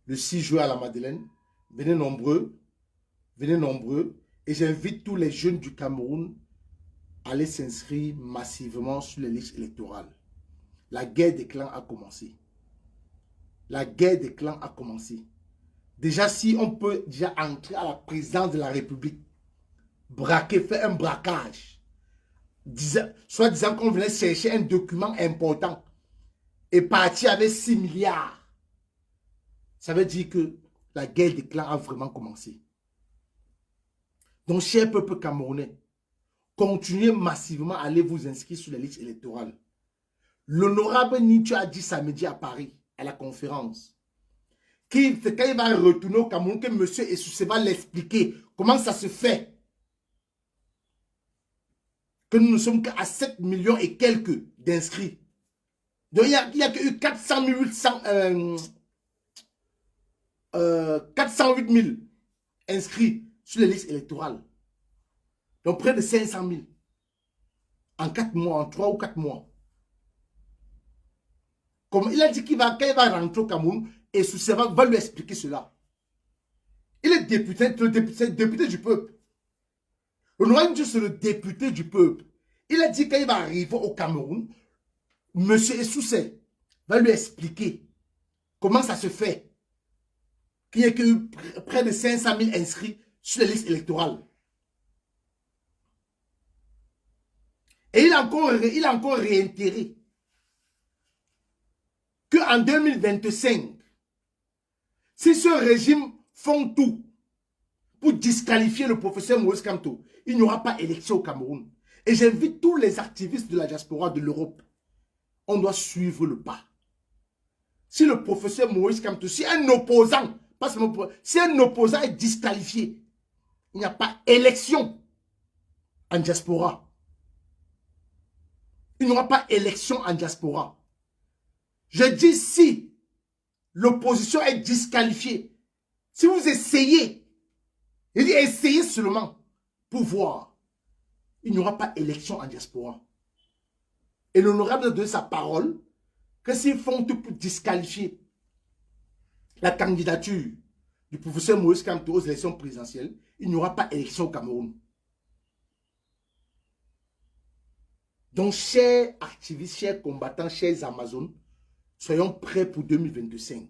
Speaker 1: le 6 juillet à la Madeleine. Venez nombreux, et j'invite tous les jeunes du Cameroun à aller s'inscrire massivement sur les listes électorales. La guerre des clans a commencé. La guerre des clans a commencé. Déjà, si on peut déjà entrer à la présidence de la République, braquer, faire un braquage, soit disant qu'on venait chercher un document important et partir avec 6 milliards, ça veut dire que la guerre des clans a vraiment commencé. Donc, cher peuple camerounais, continuez massivement à aller vous inscrire sur les listes électorales. L'honorable Nietzsche a dit samedi à Paris, à la conférence, quand il va retourner au Cameroun, que M. Essoussé va l'expliquer comment ça se fait que nous ne sommes qu'à 7 millions et quelques d'inscrits. Donc, il n'y a que eu 408 000 inscrits sur les listes électorales. Donc, près de 500 000 en 4 mois, en 3 ou 4 mois. Comme il a dit qu'il va, quand il va rentrer au Cameroun, et Essoussé va lui expliquer cela. Il est député du peuple. Honorable Dieu, c'est le député du peuple. Il a dit qu'il va arriver au Cameroun, M. Essoussé va lui expliquer comment ça se fait qu'il n'y ait que près de 500 000 inscrits sur les listes électorales. Et il a encore réitéré qu'en 2025, si ce régime font tout pour disqualifier le professeur Moïse Kamto, il n'y aura pas élection au Cameroun. Et j'invite tous les activistes de la diaspora de l'Europe. On doit suivre le pas. Si le professeur Moïse Kamto, si un opposant, si un opposant est disqualifié, il n'y a pas élection en diaspora. Il n'y aura pas élection en diaspora. Je dis si l'opposition est disqualifiée, si vous essayez, je dis essayez seulement pour voir, il n'y aura pas élection en diaspora. Et l'honorable de sa parole, que s'ils font tout pour disqualifier la candidature du professeur Moïse Kamto aux élections présidentielles, il n'y aura pas élection au Cameroun. Donc, chers activistes, chers combattants, chers Amazones, soyons prêts pour 2025.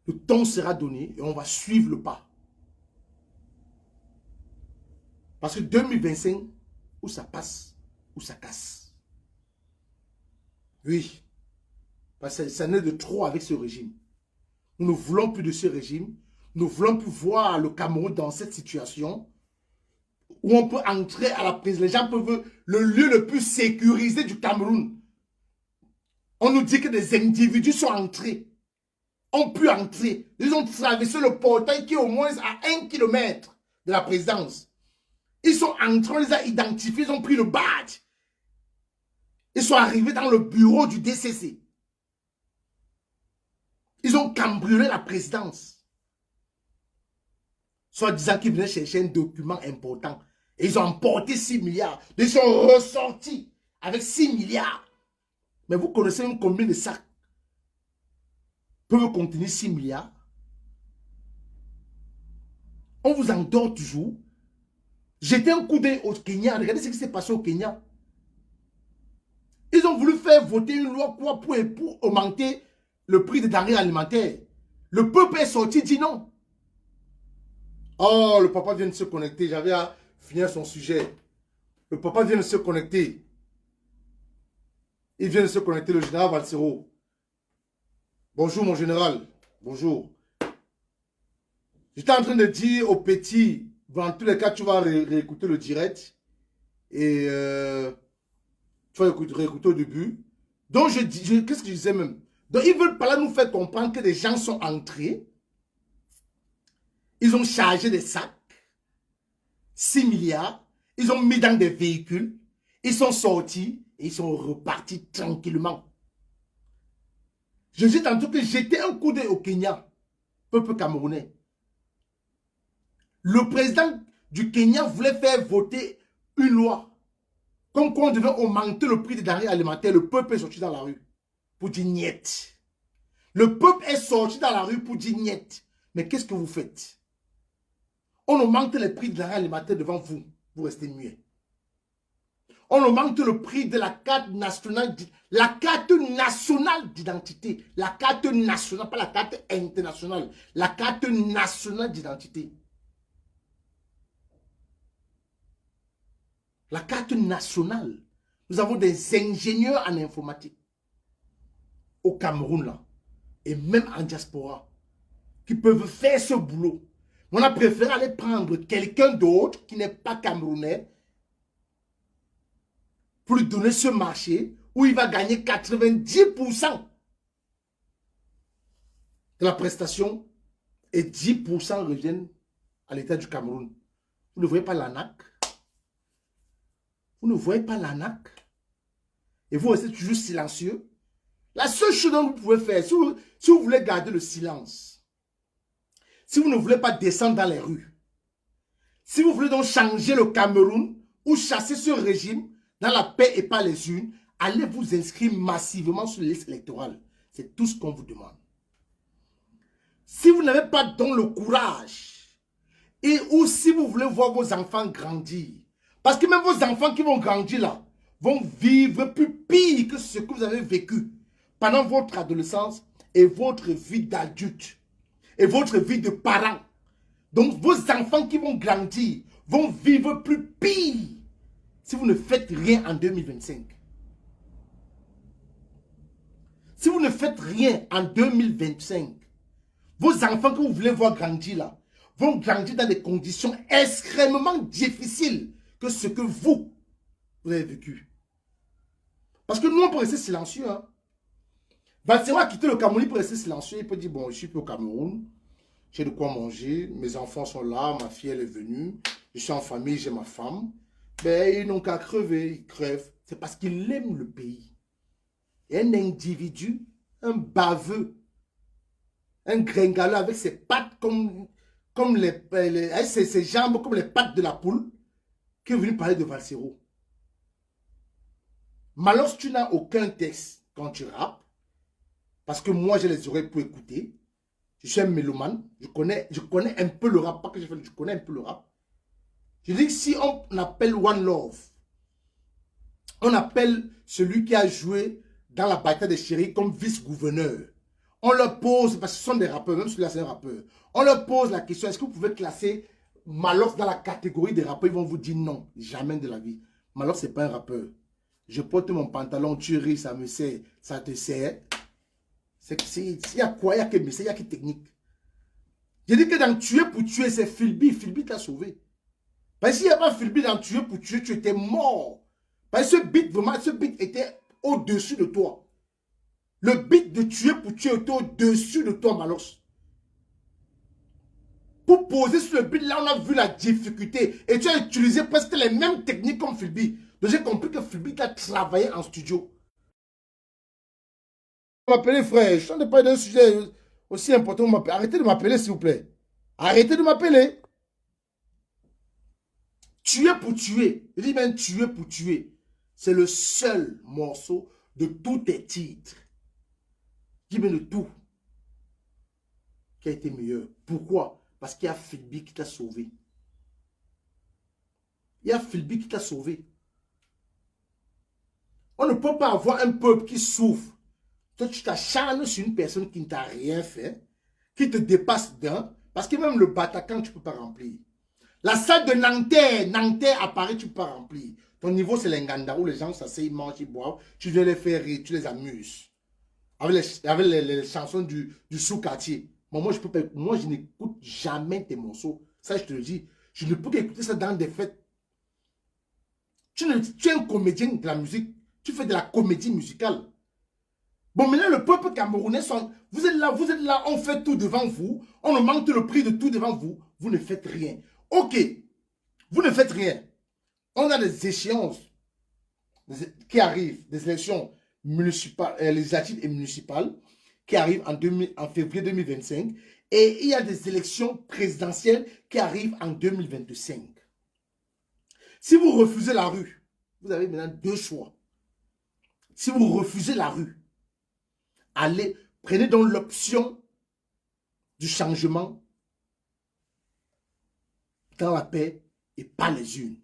Speaker 1: Le temps sera donné et on va suivre le pas. Parce que 2025, où ça passe, où ça casse. Oui. Parce que ça n'est de trop avec ce régime. Nous ne voulons plus de ce régime. Nous ne voulons plus voir le Cameroun dans cette situation où on peut entrer à la prison. Les gens peuvent... Le lieu le plus sécurisé du Cameroun. On nous dit que des individus sont entrés. Ont pu entrer. Ils ont traversé le portail qui est au moins à 1 kilomètre de la présidence. Ils sont entrés, on les a identifiés, ils ont pris le badge. Ils sont arrivés dans le bureau du DCC. Ils ont cambriolé la présidence. Soit disant qu'ils venaient chercher un document important. Et ils ont emporté 6 milliards. Ils sont ressortis avec 6 milliards. Mais vous connaissez même combien de sacs peuvent contenir 6 milliards? On vous endort toujours. Jetez un coup d'œil au Kenya. Regardez ce qui s'est passé au Kenya. Ils ont voulu faire voter une loi pour augmenter le prix des denrées alimentaires. Le peuple est sorti, dit non. Oh, le papa vient de se connecter. J'avais à finir son sujet. Le papa vient de se connecter. Il vient de se connecter, le général Valsero. Bonjour, mon général. Bonjour. J'étais en train de dire au petit, dans tous les cas, tu vas réécouter le direct. Et tu vas réécouter au début. Donc, qu'est-ce que je disais même? Donc, ils veulent pas là nous faire comprendre que des gens sont entrés. Ils ont chargé des sacs. 6 milliards. Ils ont mis dans des véhicules. Ils sont sortis et ils sont repartis tranquillement. Je dis tantôt que j'étais un coup d'œil au Kenya, peuple camerounais. Le président du Kenya voulait faire voter une loi. Comme quoi on devait augmenter le prix des denrées alimentaires. Le peuple est sorti dans la rue pour dire niet. Le peuple est sorti dans la rue pour dire niet. Mais qu'est-ce que vous faites? On augmente les prix des denrées alimentaires devant vous. Vous restez muet. On augmente le prix de la carte nationale d'identité. La carte nationale, pas la carte internationale. La carte nationale d'identité. La carte nationale. Nous avons des ingénieurs en informatique au Cameroun là, et même en diaspora, qui peuvent faire ce boulot. On a préféré aller prendre quelqu'un d'autre qui n'est pas camerounais pour lui donner ce marché où il va gagner 90% de la prestation et 10% reviennent à l'État du Cameroun. Vous ne voyez pas l'ANAC? Vous ne voyez pas l'ANAC? Et vous restez toujours silencieux? La seule chose que vous pouvez faire, si vous voulez garder le silence, si vous ne voulez pas descendre dans les rues, si vous voulez donc changer le Cameroun ou chasser ce régime dans la paix et pas les urnes, allez vous inscrire massivement sur les listes électorales. C'est tout ce qu'on vous demande. Si vous n'avez pas donc le courage, et ou si vous voulez voir vos enfants grandir, parce que même vos enfants qui vont grandir là, vont vivre plus pire que ce que vous avez vécu pendant votre adolescence et votre vie d'adulte et votre vie de parent. Donc vos enfants qui vont grandir vont vivre plus pire si vous ne faites rien en 2025. Si vous ne faites rien en 2025, vos enfants que vous voulez voir grandir là, vont grandir dans des conditions extrêmement difficiles que ce que vous avez vécu. Parce que nous, on peut rester silencieux. Hein. Valsero a quitté le Cameroun, il peut rester silencieux. Il peut dire, bon, je suis plus au Cameroun, j'ai de quoi manger, mes enfants sont là, ma fille, elle est venue, je suis en famille, j'ai ma femme. Ben, ils n'ont qu'à crever, ils crèvent. C'est parce qu'ils aiment le pays. Et un individu, un baveux, un gringaleux avec ses pattes comme ses jambes comme les pattes de la poule, qui est venu parler de Valsero. Malheureusement, tu n'as aucun texte quand tu rappes, parce que moi, j'ai les oreilles pour écouter. Je suis un mélomane, je connais un peu le rap, pas que je connais un peu le rap. Je dis que si on appelle One Love, on appelle celui qui a joué dans la bataille des chéris comme vice-gouverneur, on leur pose, parce que ce sont des rappeurs, même celui-là c'est un rappeur, on leur pose la question, est-ce que vous pouvez classer Malox dans la catégorie des rappeurs? Ils vont vous dire non, jamais de la vie. Malox c'est pas un rappeur. Je porte mon pantalon, tu ris, ça me sert, ça te sert. Il y a quoi? Il y a que message, il y a que technique. Je dis que dans tuer pour tuer, c'est Philby. Philby t'a sauvé. Parce que s'il n'y a pas Philby dans tuer pour tuer, tu étais mort. Parce que ce beat, vraiment, ce beat était au-dessus de toi. Le beat de tuer pour tuer était au-dessus de toi, Malox. Pour poser sur le beat, là, on a vu la difficulté. Et tu as utilisé presque les mêmes techniques comme Philby. Donc j'ai compris que Philby t'a travaillé en studio. Vous m'appelez frère, je ne suis pas d'un sujet aussi important. Arrêtez de m'appeler s'il vous plaît. Arrêtez de m'appeler. Tuer pour tuer. Je dis même tuer pour tuer. C'est le seul morceau de tous tes titres. Je dis même de tout. Qui a été meilleur. Pourquoi? Parce qu'il y a Philby qui t'a sauvé. Il y a Philby qui t'a sauvé. On ne peut pas avoir un peuple qui souffre. Toi, tu t'acharnes sur une personne qui ne t'a rien fait, qui te dépasse d'un, parce que même le Bataclan, tu ne peux pas remplir. La salle de Nanterre à Paris, tu ne peux pas remplir. Ton niveau, c'est l'Inganda, où les gens s'asseyent, ils mangent, ils boivent, tu viens les faire rire, tu les amuses. Avec les chansons du sous-quartier. Moi, je n'écoute jamais tes morceaux. Ça, je te le dis. Je ne peux qu'écouter ça dans des fêtes. Tu es un comédien de la musique. Tu fais de la comédie musicale. Bon, maintenant, le peuple camerounais, vous êtes là, on fait tout devant vous, on augmente le prix de tout devant vous, vous ne faites rien. Ok, vous ne faites rien. On a des échéances qui arrivent, des élections municipales, législatives et municipales qui arrivent en février 2025 et il y a des élections présidentielles qui arrivent en 2025. Si vous refusez la rue, vous avez maintenant deux choix. Si vous refusez la rue, allez, prenez donc l'option du changement dans la paix et pas les urnes.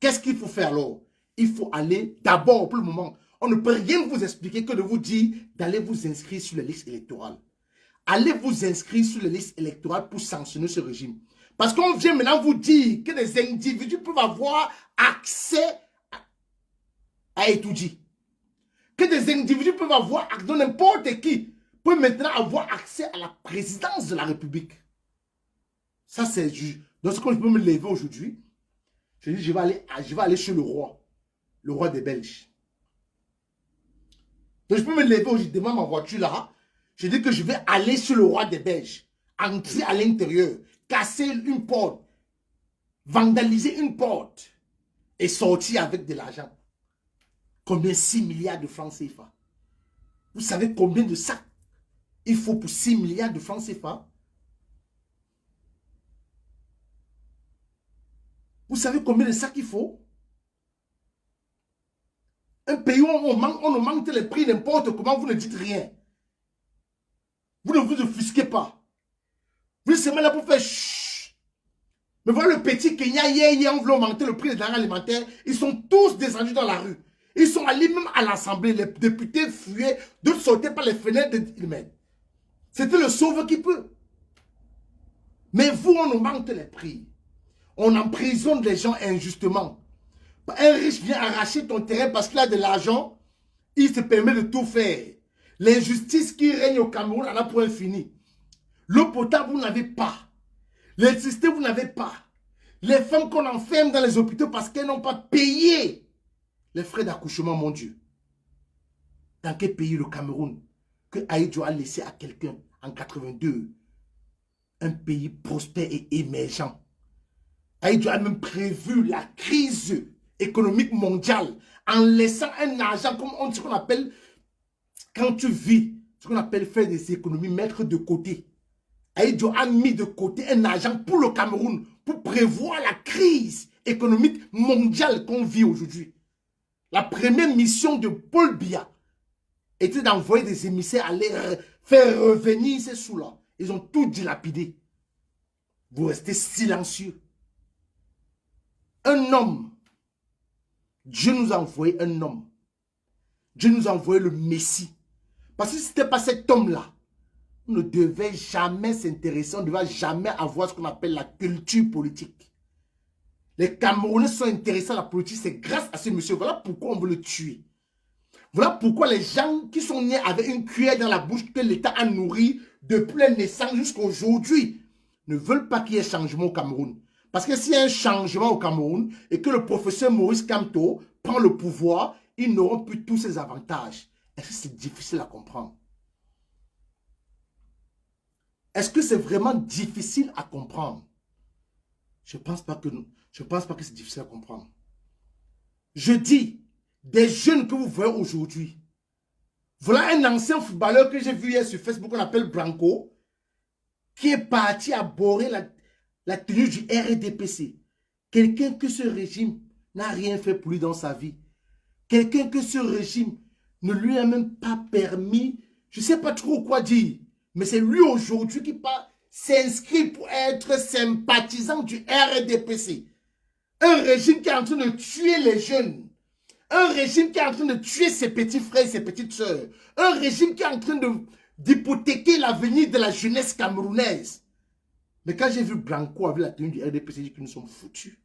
Speaker 1: Qu'est-ce qu'il faut faire alors? Il faut aller d'abord, pour le moment, on ne peut rien vous expliquer que de vous dire d'aller vous inscrire sur les listes électorales. Allez vous inscrire sur les listes électorales pour sanctionner ce régime. Parce qu'on vient maintenant vous dire que les individus peuvent avoir accès à étudier. Que des individus peuvent avoir accès, n'importe qui peut maintenant avoir accès à la présidence de la République. Ça, c'est juste. Donc, ce que je peux me lever aujourd'hui, je dis, je vais aller chez le roi des Belges. Donc, je peux me lever aujourd'hui, devant ma voiture là, je dis que je vais aller chez le roi des Belges, entrer à l'intérieur, casser une porte, vandaliser une porte et sortir avec de l'argent. Combien? 6 milliards de francs CFA. Vous savez combien de sacs il faut pour 6 milliards de francs CFA? Vous savez combien de sacs il faut? Un pays où on augmente les prix n'importe comment, vous ne dites rien. Vous ne vous offusquez pas. Vous êtes seulement là pour faire chut. Mais voilà le petit Kenya, hier, on voulait augmenter le prix des denrées alimentaires. Ils sont tous descendus dans la rue. Ils sont allés même à l'Assemblée. Les députés fuyaient, d'autres sortaient par les fenêtres. C'était le sauveur qui peut. Mais vous, on augmente les prix. On emprisonne les gens injustement. Un riche vient arracher ton terrain parce qu'il a de l'argent. Il se permet de tout faire. L'injustice qui règne au Cameroun en a pour infini. L'eau potable, vous n'avez pas. L'électricité, vous n'avez pas. Les femmes qu'on enferme dans les hôpitaux parce qu'elles n'ont pas payé les frais d'accouchement, mon Dieu. Dans quel pays, le Cameroun, que Aïdjo a laissé à quelqu'un en 82, un pays prospère et émergent. Aïdjo a même prévu la crise économique mondiale en laissant un argent, comme ce qu'on appelle, quand tu vis, ce qu'on appelle faire des économies, mettre de côté. Aïdjo a mis de côté un argent pour le Cameroun, pour prévoir la crise économique mondiale qu'on vit aujourd'hui. La première mission de Paul Biya était d'envoyer des émissaires aller faire revenir ces sous-là. Ils ont tout dilapidé. Vous restez silencieux. Un homme, Dieu nous a envoyé un homme. Dieu nous a envoyé le Messie. Parce que si ce n'était pas cet homme-là, on ne devait jamais s'intéresser, on ne devait jamais avoir ce qu'on appelle la culture politique. Les Camerounais sont intéressés à la politique, c'est grâce à ce monsieur. Voilà pourquoi on veut le tuer. Voilà pourquoi les gens qui sont nés avec une cuillère dans la bouche que l'État a nourri depuis la naissance jusqu'à aujourd'hui ne veulent pas qu'il y ait changement au Cameroun. Parce que s'il y a un changement au Cameroun et que le professeur Maurice Kamto prend le pouvoir, ils n'auront plus tous ces avantages. Est-ce que c'est difficile à comprendre? Est-ce que c'est vraiment difficile à comprendre? Je ne pense pas que c'est difficile à comprendre. Je dis, des jeunes que vous voyez aujourd'hui, voilà un ancien footballeur que j'ai vu hier sur Facebook, qu'on appelle Branco, qui est parti à borer la tenue du RDPC. Quelqu'un que ce régime n'a rien fait pour lui dans sa vie. Quelqu'un que ce régime ne lui a même pas permis, je ne sais pas trop quoi dire, mais c'est lui aujourd'hui qui s'inscrit pour être sympathisant du RDPC. Un régime qui est en train de tuer les jeunes. Un régime qui est en train de tuer ses petits frères et ses petites sœurs. Un régime qui est en train d'hypothéquer l'avenir de la jeunesse camerounaise. Mais quand j'ai vu Blanco avec la tenue du RDPC, j'ai dit que nous sommes foutus.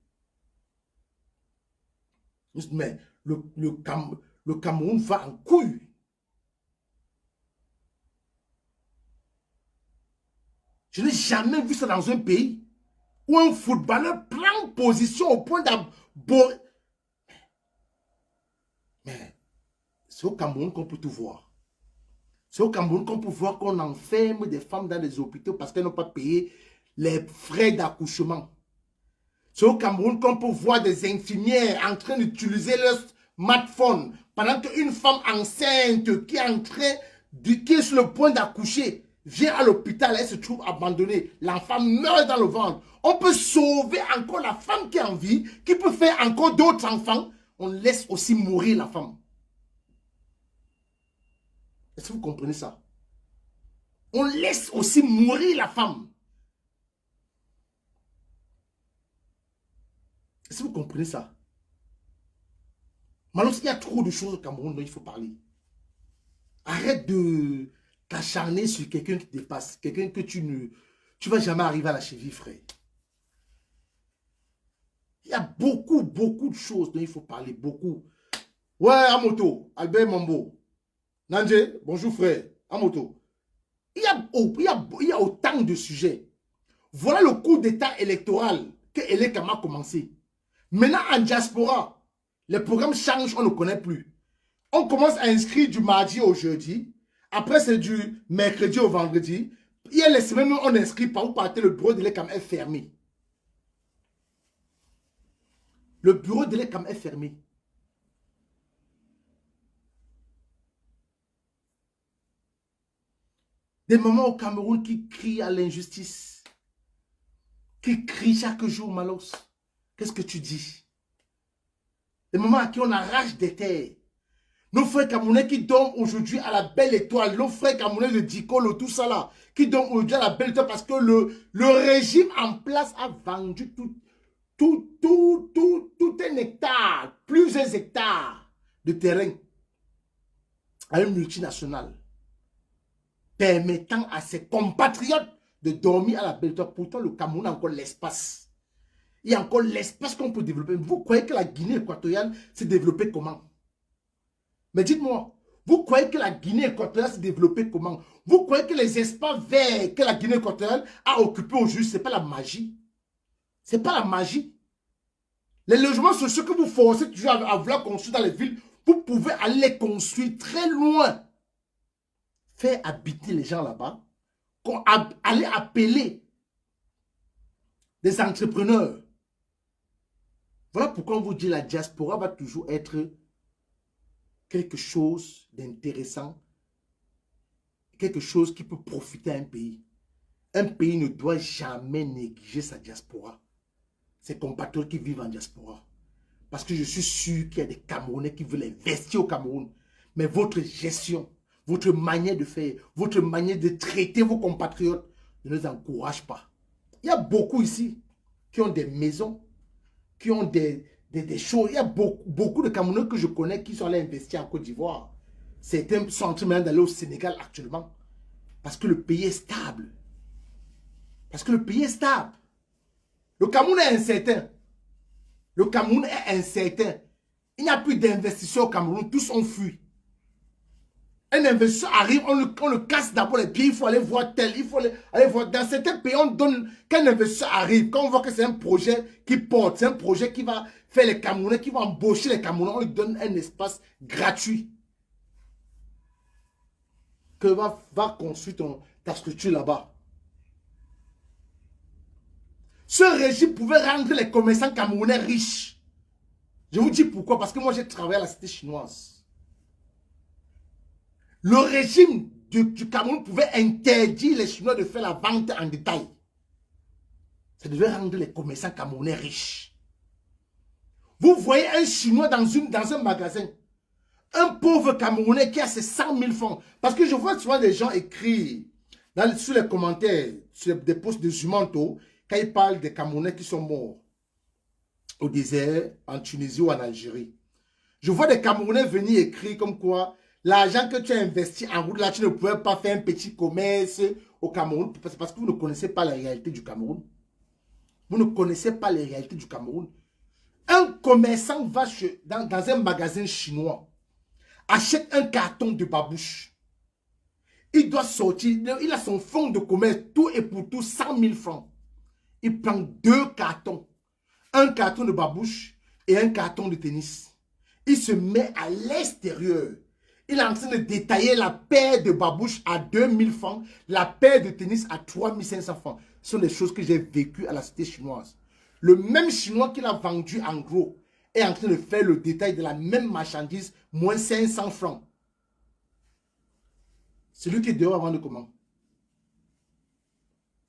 Speaker 1: Mais le Cameroun va en couille. Je n'ai jamais vu ça dans un pays où un footballeur prend position au point d'aborder. Mais c'est au Cameroun qu'on peut tout voir. C'est au Cameroun qu'on peut voir qu'on enferme des femmes dans les hôpitaux parce qu'elles n'ont pas payé les frais d'accouchement. C'est au Cameroun qu'on peut voir des infirmières en train d'utiliser leur smartphone pendant qu'une femme enceinte qui est sur le point d'accoucher vient à l'hôpital, elle se trouve abandonnée. L'enfant meurt dans le ventre. On peut sauver encore la femme qui est en vie, qui peut faire encore d'autres enfants. On laisse aussi mourir la femme. Est-ce que vous comprenez ça? On laisse aussi mourir la femme. Est-ce que vous comprenez ça? Maintenant, il y a trop de choses au Cameroun dont il faut parler. Arrête de t'acharner sur quelqu'un qui te dépasse, quelqu'un que tu ne vas jamais arriver à la cheville, frère. Il y a beaucoup de choses dont il faut parler, beaucoup. Ouais, Amoto, Albert Mambo. Nandje, bonjour frère, Amoto. Il y a autant de sujets. Voilà le coup d'état électoral que Elekam a commencé. Maintenant, en diaspora, les programmes changent, on ne connaît plus. On commence à inscrire du mardi au jeudi. Après, c'est du mercredi au vendredi. Il y a les semaines où on n'inscrit pas. Vous partez, le bureau de l'ECAM est fermé. Le bureau de l'ECAM est fermé. Des mamans au Cameroun qui crient à l'injustice. Qui crient chaque jour, Malos. Qu'est-ce que tu dis? Des mamans à qui on arrache des terres. Nos frères camerounais qui dorment aujourd'hui à la belle étoile. Nos frères camerounais de Dikolo, tout ça là. Qui dorment aujourd'hui à la belle étoile parce que le régime en place a vendu tout un hectare, plusieurs hectares de terrain à une multinationale. Permettant à ses compatriotes de dormir à la belle étoile. Pourtant, le Cameroun a encore l'espace. Il y a encore l'espace qu'on peut développer. Vous croyez que la Guinée équatoriale s'est développée comment? Mais dites-moi, vous croyez que la Guinée équatoriale s'est développée comment? Vous croyez que les espaces verts que la Guinée équatoriale a occupés aujourd'hui, ce n'est pas la magie? Ce n'est pas la magie. Les logements sociaux que vous forcez toujours à vouloir construire dans les villes, vous pouvez aller les construire très loin. Faire habiter les gens là-bas, aller appeler des entrepreneurs. Voilà pourquoi on vous dit que la diaspora va toujours être quelque chose d'intéressant, quelque chose qui peut profiter à un pays. Un pays ne doit jamais négliger sa diaspora. Ses compatriotes qui vivent en diaspora. Parce que je suis sûr qu'il y a des Camerounais qui veulent investir au Cameroun. Mais votre gestion, votre manière de faire, votre manière de traiter vos compatriotes ne les encourage pas. Il y a beaucoup ici qui ont des maisons, qui ont des choses. Il y a beaucoup de Camerounais que je connais qui sont allés investir en Côte d'Ivoire. Certains sont en train d'aller au Sénégal actuellement. Parce que le pays est stable. Parce que le pays est stable. Le Cameroun est incertain. Le Cameroun est incertain. Il n'y a plus d'investisseurs au Cameroun. Tous ont fui. Un investisseur arrive, on le casse d'abord les pieds. Il faut aller voir tel. Il faut aller voir. Dans certains pays, on donne. Quand un investisseur arrive, quand on voit que c'est un projet qui porte, c'est un projet qui va faire les Camerounais, qui va embaucher les Camerounais, on lui donne un espace gratuit. Que va construire ta structure là-bas. Ce régime pouvait rendre les commerçants camerounais riches. Je vous dis pourquoi. Parce que moi, j'ai travaillé à la cité chinoise. Le régime du Cameroun pouvait interdire les Chinois de faire la vente en détail. Ça devait rendre les commerçants camerounais riches. Vous voyez un Chinois dans un magasin. Un pauvre Camerounais qui a ses 100 000 francs. Parce que je vois souvent des gens écrire sur les commentaires, sur des posts de Zumanto, quand ils parlent des Camerounais qui sont morts au désert, en Tunisie ou en Algérie. Je vois des Camerounais venir écrire comme quoi l'argent que tu as investi en route là, tu ne pouvais pas faire un petit commerce au Cameroun parce que vous ne connaissez pas la réalité du Cameroun. Vous ne connaissez pas les réalités du Cameroun. Un commerçant va dans un magasin chinois, achète un carton de babouche. Il doit sortir, il a son fonds de commerce, tout et pour tout, 100 000 francs. Il prend 2 cartons. Un carton de babouche et un carton de tennis. Il se met à l'extérieur. Il est en train de détailler la paire de babouches à 2000 francs, la paire de tennis à 3500 francs. Ce sont des choses que j'ai vécues à la cité chinoise. Le même Chinois qui l'a vendu en gros est en train de faire le détail de la même marchandise, moins 500 francs. Celui qui est dehors va vendre comment?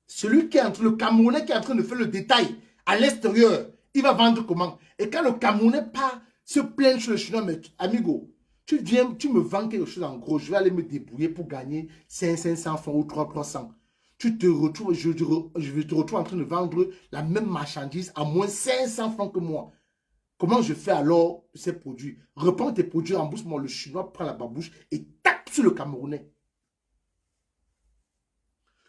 Speaker 1: Celui qui est entre le Camerounais qui est en train de faire le détail à l'extérieur, il va vendre comment? Et quand le Camerounais part se plaindre sur le Chinois, mais amigo, tu viens, tu me vends quelque chose en gros, je vais aller me débrouiller pour gagner 500 francs ou 300. Tu te retrouves, je te retrouve en train de vendre la même marchandise à moins 500 francs que moi. Comment je fais alors ces produits? Reprends tes produits, rembourse-moi. Le Chinois prend la babouche et tape sur le Camerounais.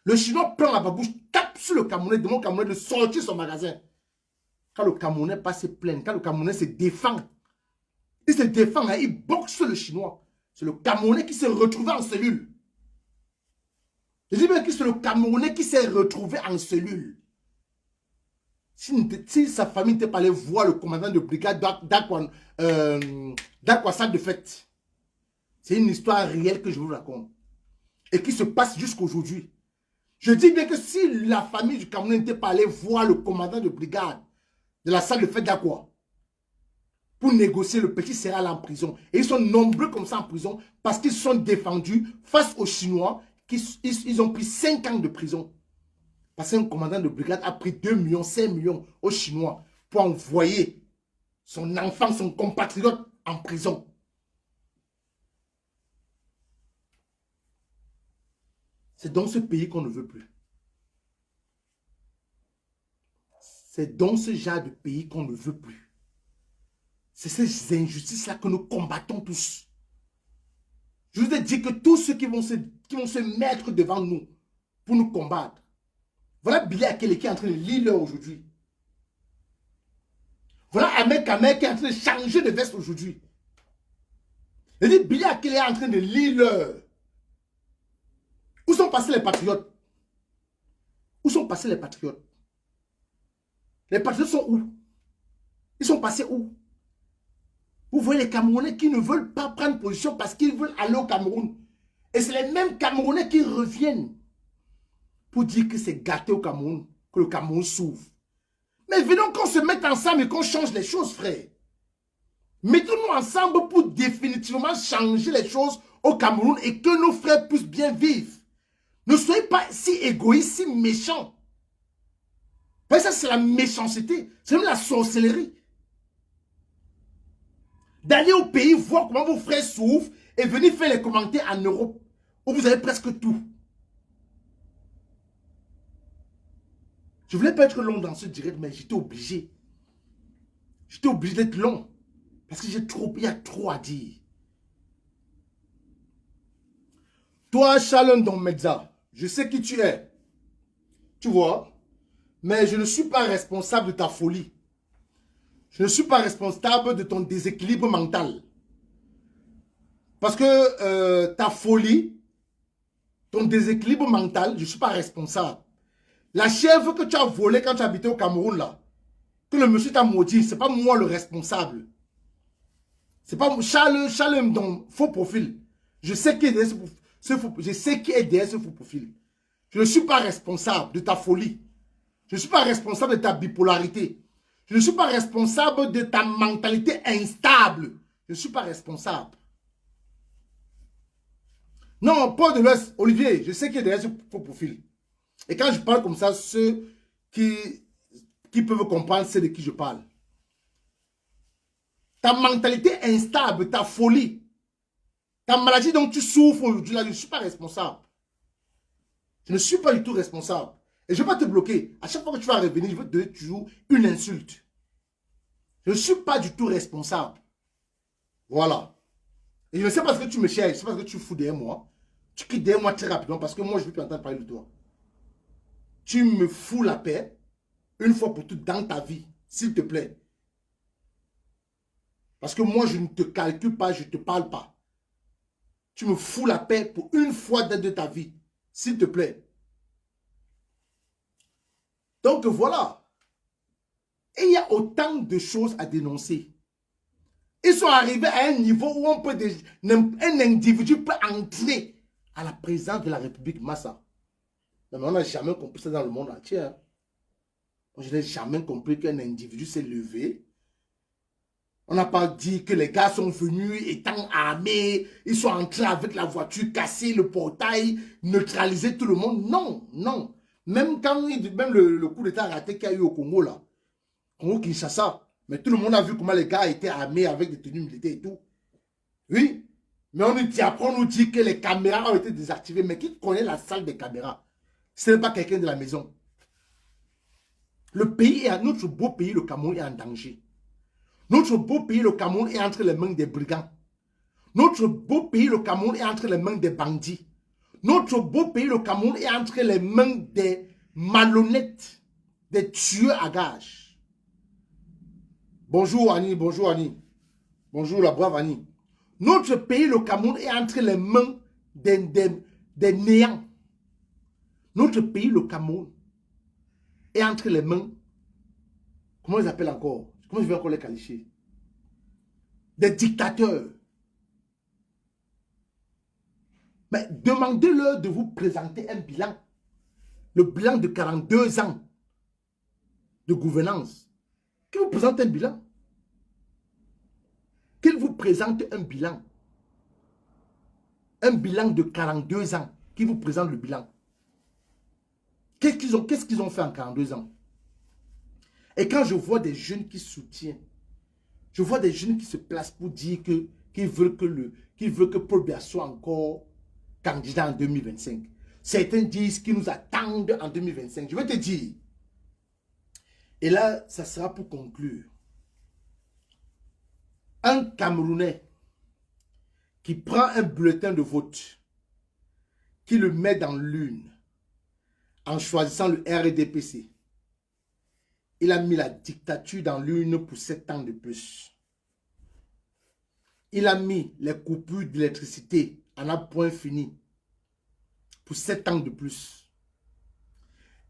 Speaker 1: Le Chinois prend la babouche, tape sur le Camerounais, demande au Camerounais de sortir son magasin. Quand le Camerounais passe se plaindre, quand le Camerounais se défend, il se défend, hein, il boxe sur le Chinois. C'est le Camerounais qui s'est retrouvé en cellule. Je dis bien que c'est le Camerounais qui s'est retrouvé en cellule. Si sa famille n'était pas allée voir le commandant de brigade d'Aquassac de fête, c'est une histoire réelle que je vous raconte. Et qui se passe jusqu'aujourd'hui. Je dis bien que si la famille du Cameroun n'était pas allée voir le commandant de brigade de la salle de fête d'Aqua pour négocier, le petit sera là en prison. Et ils sont nombreux comme ça en prison parce qu'ils sont défendus face aux Chinois. Ils ont pris 5 ans de prison. Parce qu'un commandant de brigade a pris 2 millions, 5 millions aux Chinois pour envoyer son enfant, son compatriote en prison. C'est dans ce pays qu'on ne veut plus. C'est dans ce genre de pays qu'on ne veut plus. C'est ces injustices-là que nous combattons tous. Je vous ai dit que tous ceux qui vont se mettre devant nous pour nous combattre, voilà Billy Akele qui est en train de lire l'heure aujourd'hui. Voilà Ahmed Kamer qui est en train de changer de veste aujourd'hui. Je dis Billy Akele est en train de lire l'heure. Où sont passés les patriotes? Où sont passés les patriotes? Les patriotes sont où? Ils sont passés où? Vous voyez les Camerounais qui ne veulent pas prendre position parce qu'ils veulent aller au Cameroun. Et c'est les mêmes Camerounais qui reviennent pour dire que c'est gâté au Cameroun, que le Cameroun s'ouvre. Mais venons qu'on se mette ensemble et qu'on change les choses, frère. Mettons-nous ensemble pour définitivement changer les choses au Cameroun et que nos frères puissent bien vivre. Ne soyez pas si égoïstes, si méchants. Parce que ça, c'est la méchanceté. C'est même la sorcellerie. D'aller au pays, voir comment vos frères souffrent et venir faire les commentaires en Europe où vous avez presque tout. Je ne voulais pas être long dans ce direct, mais j'étais obligé. J'étais obligé d'être long. Parce que il y a trop à dire. Toi, Shalom Don Medza, je sais qui tu es. Tu vois? Mais je ne suis pas responsable de ta folie. Je ne suis pas responsable de ton déséquilibre mental. Parce que ta folie, ton déséquilibre mental, je ne suis pas responsable. La chèvre que tu as volée quand tu habitais au Cameroun, là, que le monsieur t'a maudit, ce n'est pas moi le responsable. C'est pas Charles dans faux profil. Je sais qui est derrière ce faux profil. Je ne suis pas responsable de ta folie. Je ne suis pas responsable de ta bipolarité. Je ne suis pas responsable de ta mentalité instable. Je ne suis pas responsable. Non, Paul de l'Ouest, Olivier, je sais qui est derrière ce faux profil. Et quand je parle comme ça, ceux qui peuvent comprendre, c'est de qui je parle. Ta mentalité instable, ta folie, ta maladie dont tu souffres aujourd'hui, là, je ne suis pas responsable. Je ne suis pas du tout responsable. Et je ne vais pas te bloquer. À chaque fois que tu vas revenir, je vais te donner toujours une insulte. Je ne suis pas du tout responsable. Voilà. Et je ne sais pas ce que tu me cherches, je ne sais pas ce que tu fous derrière moi. Tu quittes derrière moi très rapidement parce que moi, je ne veux plus entendre parler de toi. Tu me fous la paix une fois pour toutes dans ta vie, s'il te plaît. Parce que moi, je ne te calcule pas, je ne te parle pas. Tu me fous la paix pour une fois de ta vie, s'il te plaît. Donc voilà. Et il y a autant de choses à dénoncer. Ils sont arrivés à un niveau où on peut un individu peut entrer à la présidence de la République, Massa. Mais on n'a jamais compris ça dans le monde entier. Hein. Je n'ai jamais compris qu'un individu s'est levé. On n'a pas dit que les gars sont venus étant armés, ils sont entrés avec la voiture, cassé le portail, neutralisé tout le monde. Non, non. Même quand même le coup d'état raté qu'il y a eu au Congo, là, Congo-Kinshasa, mais tout le monde a vu comment les gars étaient armés avec des tenues militaires et tout. Oui, mais on nous dit, après on nous dit que les caméras ont été désactivées. Mais qui connaît la salle des caméras? Ce n'est pas quelqu'un de la maison. Le pays, notre beau pays, le Cameroun, est en danger. Notre beau pays, le Cameroun, est entre les mains des brigands. Notre beau pays, le Cameroun, est entre les mains des bandits. Notre beau pays, le Cameroun, est entre les mains des malhonnêtes, des tueurs à gages. Bonjour Annie, bonjour Annie. Bonjour la brave Annie. Notre pays, le Cameroun, est entre les mains des néants. Notre pays, le Cameroun, est entre les mains, comment ils appellent encore? Comment je vais encore les qualifier? Des dictateurs. Mais demandez-leur de vous présenter un bilan. Le bilan de 42 ans de gouvernance. Qu'ils vous présentent un bilan. Qu'ils vous présentent un bilan. Un bilan de 42 ans. Qu'ils vous présentent le bilan. Qu'est-ce qu'ils ont fait en 42 ans? Et quand je vois des jeunes qui soutiennent, je vois des jeunes qui se placent pour dire qu'ils veulent que Paul Biya soit encore candidat en 2025. Certains disent qu'ils nous attendent en 2025. Je vais te dire. Et là, ça sera pour conclure. Un Camerounais qui prend un bulletin de vote, qui le met dans l'urne, en choisissant le RDPC, il a mis la dictature dans l'urne pour 7 ans de plus. Il a mis les coupures d'électricité en un point fini pour 7 ans de plus.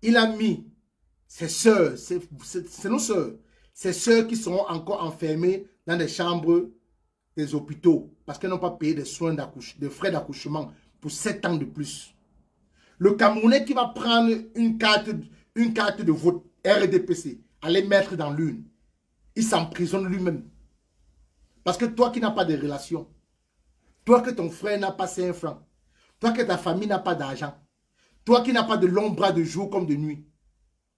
Speaker 1: Il a mis ses soeurs, c'est nos soeurs, ses soeurs qui seront encore enfermées dans des chambres des hôpitaux parce qu'elles n'ont pas payé des soins de frais d'accouchement pour 7 ans de plus. Le Camerounais qui va prendre une carte de vote RDPC, aller mettre dans l'urne, il s'emprisonne lui-même. Parce que toi qui n'as pas de relation, toi que ton frère n'a pas 5 francs, toi que ta famille n'a pas d'argent, toi qui n'as pas de longs bras de jour comme de nuit,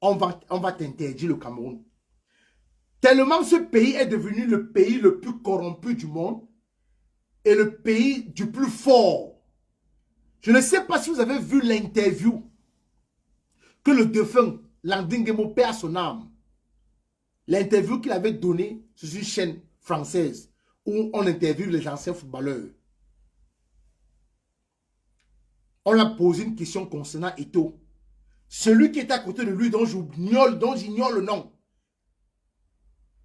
Speaker 1: on va t'interdire le Cameroun. Tellement ce pays est devenu le pays le plus corrompu du monde et le pays du plus fort. Je ne sais pas si vous avez vu l'interview que le défunt Landing Nguemo, paix à son âme, l'interview qu'il avait donnée sur une chaîne française où on interviewe les anciens footballeurs. On l'a posé une question concernant Eto'o. Celui qui est à côté de lui, dont j'ignore le nom.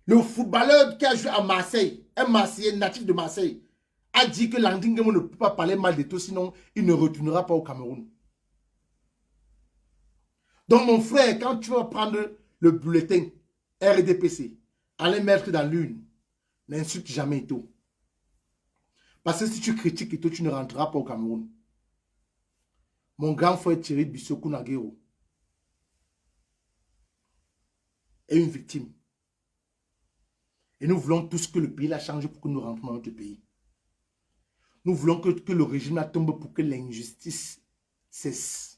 Speaker 1: Le footballeur qui a joué à Marseille, un Marseillais natif de Marseille, a dit que Landing Nguemo ne peut pas parler mal d'Eto'o, sinon il ne retournera pas au Cameroun. Donc mon frère, quand tu vas prendre le bulletin RDPC, allez mettre dans l'urne, n'insulte jamais Eto'o. Parce que si tu critiques Eto'o, tu ne rentreras pas au Cameroun. Mon grand frère Thierry Bissoko Nagero est une victime. Et nous voulons tous que le pays la change pour que nous rentrions dans notre pays. Nous voulons que le régime tombe pour que l'injustice cesse.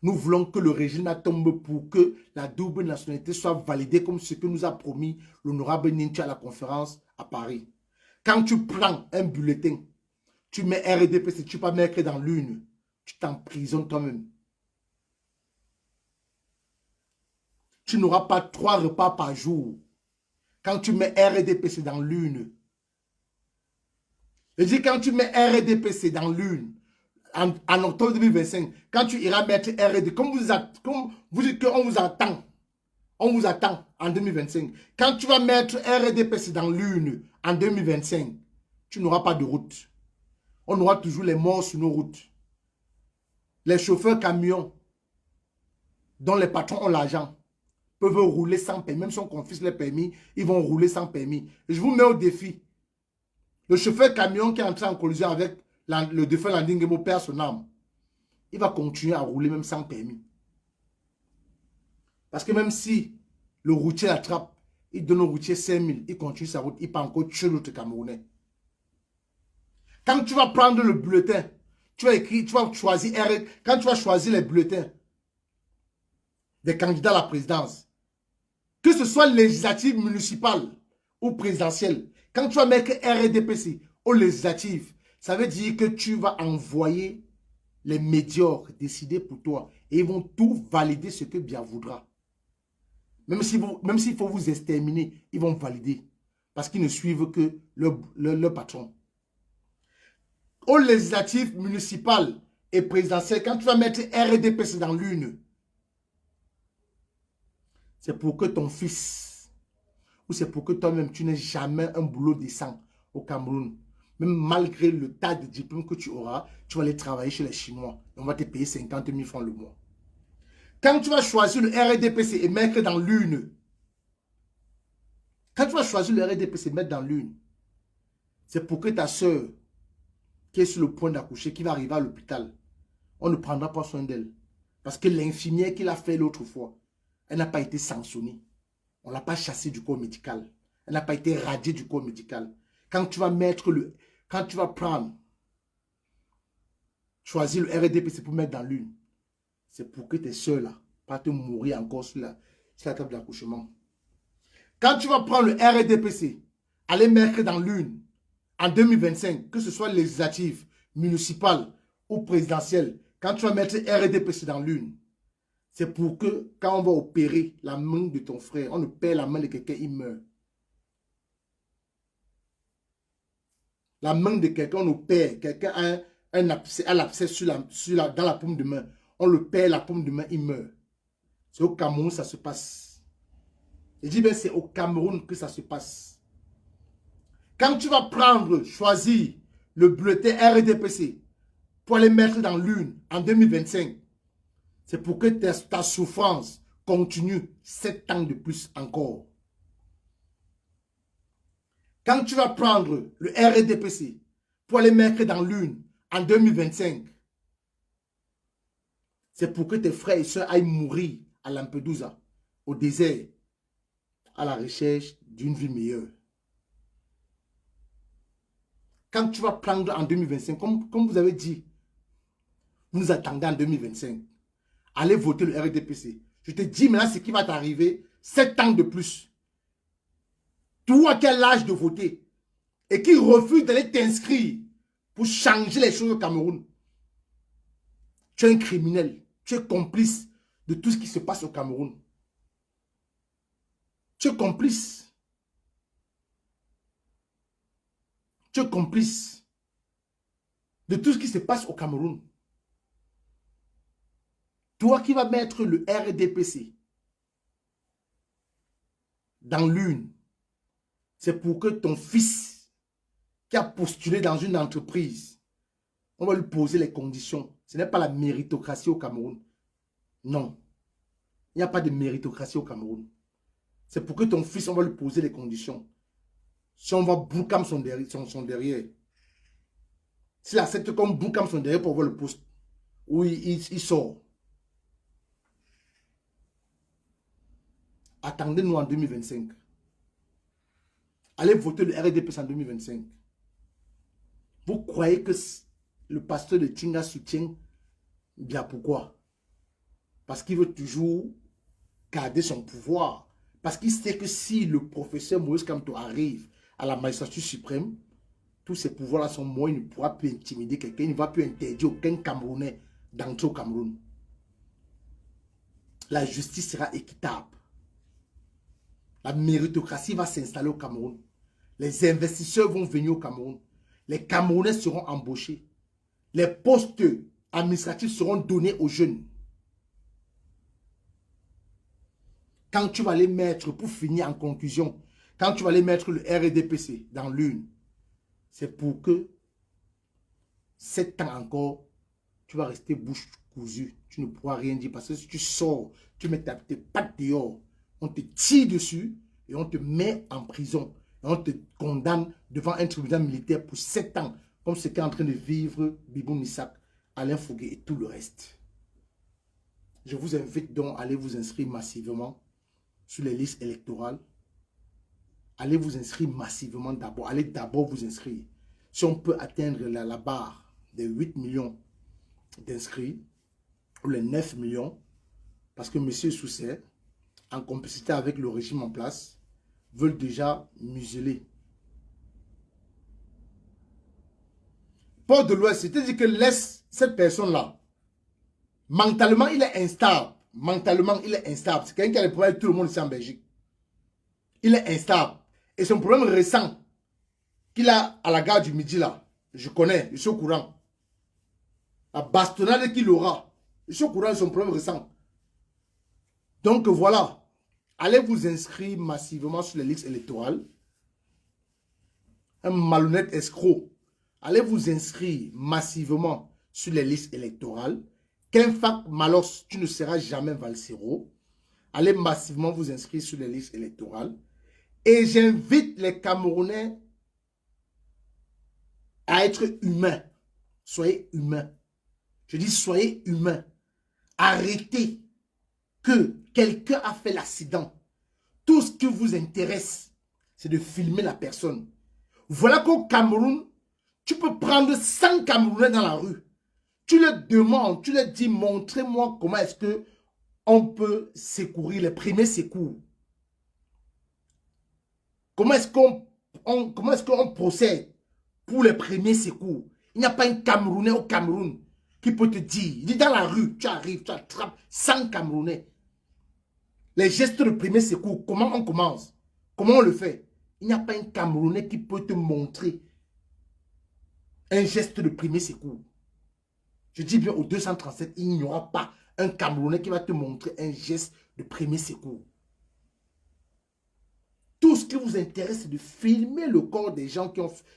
Speaker 1: Nous voulons que le régime tombe pour que la double nationalité soit validée comme ce que nous a promis l'honorable Ninti à la conférence à Paris. Quand tu prends un bulletin, tu mets RDPC, tu ne peux pas mettre dans l'urne, tu t'emprisonnes toi-même. Tu n'auras pas 3 repas par jour. Quand tu mets RDPC dans l'urne, je dis quand tu mets RDPC dans l'urne, en octobre 2025, quand tu iras mettre RD, comme vous dites qu'on vous attend, on vous attend en 2025. Quand tu vas mettre RDPC dans l'urne en 2025, tu n'auras pas de route. On aura toujours les morts sur nos routes. Les chauffeurs camions, dont les patrons ont l'argent, peuvent rouler sans permis. Même si on confisque les permis, ils vont rouler sans permis. Et je vous mets au défi Le chauffeur camion qui est entré en collision avec le défunt Landing Ngemo perd son âme. Il va continuer à rouler même sans permis. Parce que même si le routier l'attrape, il donne au routier 5 000, il continue sa route, il peut encore tuer l'autre Camerounais. Quand tu vas prendre le bulletin, tu vas écrire, tu vas choisir, quand tu vas choisir les bulletins des candidats à la présidence, que ce soit législative, municipale ou présidentielle, quand tu vas mettre RDPC aux législatives, ça veut dire que tu vas envoyer les médiocres décider pour toi et ils vont tout valider ce que bien voudra. Même s'il faut vous exterminer, ils vont valider parce qu'ils ne suivent que leur patron. Aux législatives, municipales et présidentielles, quand tu vas mettre RDPC dans l'une, c'est pour que ton fils, ou c'est pour que toi-même, tu n'aies jamais un boulot décent au Cameroun. Même malgré le tas de diplômes que tu auras, tu vas aller travailler chez les Chinois. On va te payer 50 000 francs le mois. Quand tu vas choisir le RDPC et mettre dans l'une, quand tu vas choisir le RDPC et mettre dans l'une, c'est pour que ta soeur, qui est sur le point d'accoucher, qui va arriver à l'hôpital, on ne prendra pas soin d'elle. Parce que l'infirmière qui l'a fait l'autre fois, elle n'a pas été sanctionnée. On ne l'a pas chassée du corps médical. Elle n'a pas été radiée du corps médical. Quand tu vas choisir le RDPC pour mettre dans l'une, c'est pour que tes soeurs là, pas te mourir encore sur la table d'accouchement. Quand tu vas prendre le RDPC, aller mettre dans l'une, en 2025, que ce soit législative, municipale ou présidentielle, quand tu vas mettre RDPC dans l'une, c'est pour que quand on va opérer la main de ton frère, on ne perd la main de quelqu'un, il meurt. La main de quelqu'un, on nous perd. Quelqu'un a un abcès dans la paume de main. On le perd, la paume de main, il meurt. C'est au Cameroun ça se passe. Je dis bien c'est au Cameroun que ça se passe. Quand tu vas choisir le bulletin RDPC pour aller mettre dans l'une en 2025, c'est pour que ta souffrance continue 7 ans de plus encore. Quand tu vas prendre le RDPC pour aller mettre dans l'une en 2025, c'est pour que tes frères et soeurs aillent mourir à Lampedusa, au désert, à la recherche d'une vie meilleure. Quand tu vas prendre en 2025, comme vous avez dit, vous nous attendez en 2025, allez voter le RDPC. Je te dis maintenant ce qui va t'arriver 7 ans de plus. Toi qui as l'âge de voter et qui refuse d'aller t'inscrire pour changer les choses au Cameroun, tu es un criminel. Tu es complice de tout ce qui se passe au Cameroun. Tu es complice. Tu es complice de tout ce qui se passe au Cameroun. Toi qui vas mettre le RDPC dans l'une, c'est pour que ton fils qui a postulé dans une entreprise, on va lui poser les conditions. Ce n'est pas la méritocratie au Cameroun. Non. Il n'y a pas de méritocratie au Cameroun. C'est pour que ton fils, on va lui poser les conditions. Si on va Boukam son derrière. S'il accepte comme Boukam son derrière pour avoir le poste, où il sort. Attendez-nous en 2025. Allez voter le RDPC en 2025. Vous croyez que le pasteur de Tinga soutient bien pourquoi? Parce qu'il veut toujours garder son pouvoir. Parce qu'il sait que si le professeur Moïse Kamto arrive à la magistrature suprême, tous ces pouvoirs-là sont morts, il ne pourra plus intimider quelqu'un, il ne va plus interdire aucun Camerounais d'entrer au Cameroun. La justice sera équitable. La méritocratie va s'installer au Cameroun. Les investisseurs vont venir au Cameroun. Les Camerounais seront embauchés. Les postes administratifs seront donnés aux jeunes. Quand tu vas les mettre, pour finir en conclusion, quand tu vas les mettre le RDPC dans l'une, c'est pour que 7 ans encore, tu vas rester bouche cousue. Tu ne pourras rien dire parce que si tu sors, tu mets tes pattes dehors, on te tire dessus et on te met en prison. On te condamne devant un tribunal militaire pour 7 ans, comme ce qu'est en train de vivre Bibou Missak, Alain Fougué et tout le reste. Je vous invite donc à aller vous inscrire massivement sur les listes électorales. Allez vous inscrire massivement d'abord. Allez d'abord vous inscrire. Si on peut atteindre la barre des 8 millions d'inscrits, ou les 9 millions, parce que M. Sousset, en complicité avec le régime en place, veulent déjà museler. Port de l'Ouest, c'est-à-dire que laisse cette personne-là. Mentalement, il est instable. Mentalement, il est instable. C'est quelqu'un qui a des problèmes avec tout le monde ici en Belgique. Il est instable. Et son problème récent qu'il a à la gare du Midi, là, je connais, je suis au courant. La bastonnade qu'il aura, je suis au courant de son problème récent. Donc voilà, allez vous inscrire massivement sur les listes électorales. Un malhonnête escroc. Allez vous inscrire massivement sur les listes électorales. Qu'un fac malos, tu ne seras jamais Valsero. Allez massivement vous inscrire sur les listes électorales. Et j'invite les Camerounais à être humains. Soyez humains. Je dis soyez humains. Arrêtez que quelqu'un a fait l'accident. Tout ce qui vous intéresse, c'est de filmer la personne. Voilà qu'au Cameroun, tu peux prendre 100 Camerounais dans la rue. Tu leur demandes, tu leur dis, montrez-moi comment est-ce que on peut secourir les premiers secours. Comment est-ce qu'on procède pour les premiers secours? Il n'y a pas un Camerounais au Cameroun qui peut te dire, il dit dans la rue, tu arrives, tu attrapes 100 Camerounais. Les gestes de premier secours, comment on commence? Comment on le fait? Il n'y a pas un Camerounais qui peut te montrer un geste de premier secours. Je dis bien au 237, il n'y aura pas un Camerounais qui va te montrer un geste de premier secours. Tout ce qui vous intéresse, c'est de filmer le corps des gens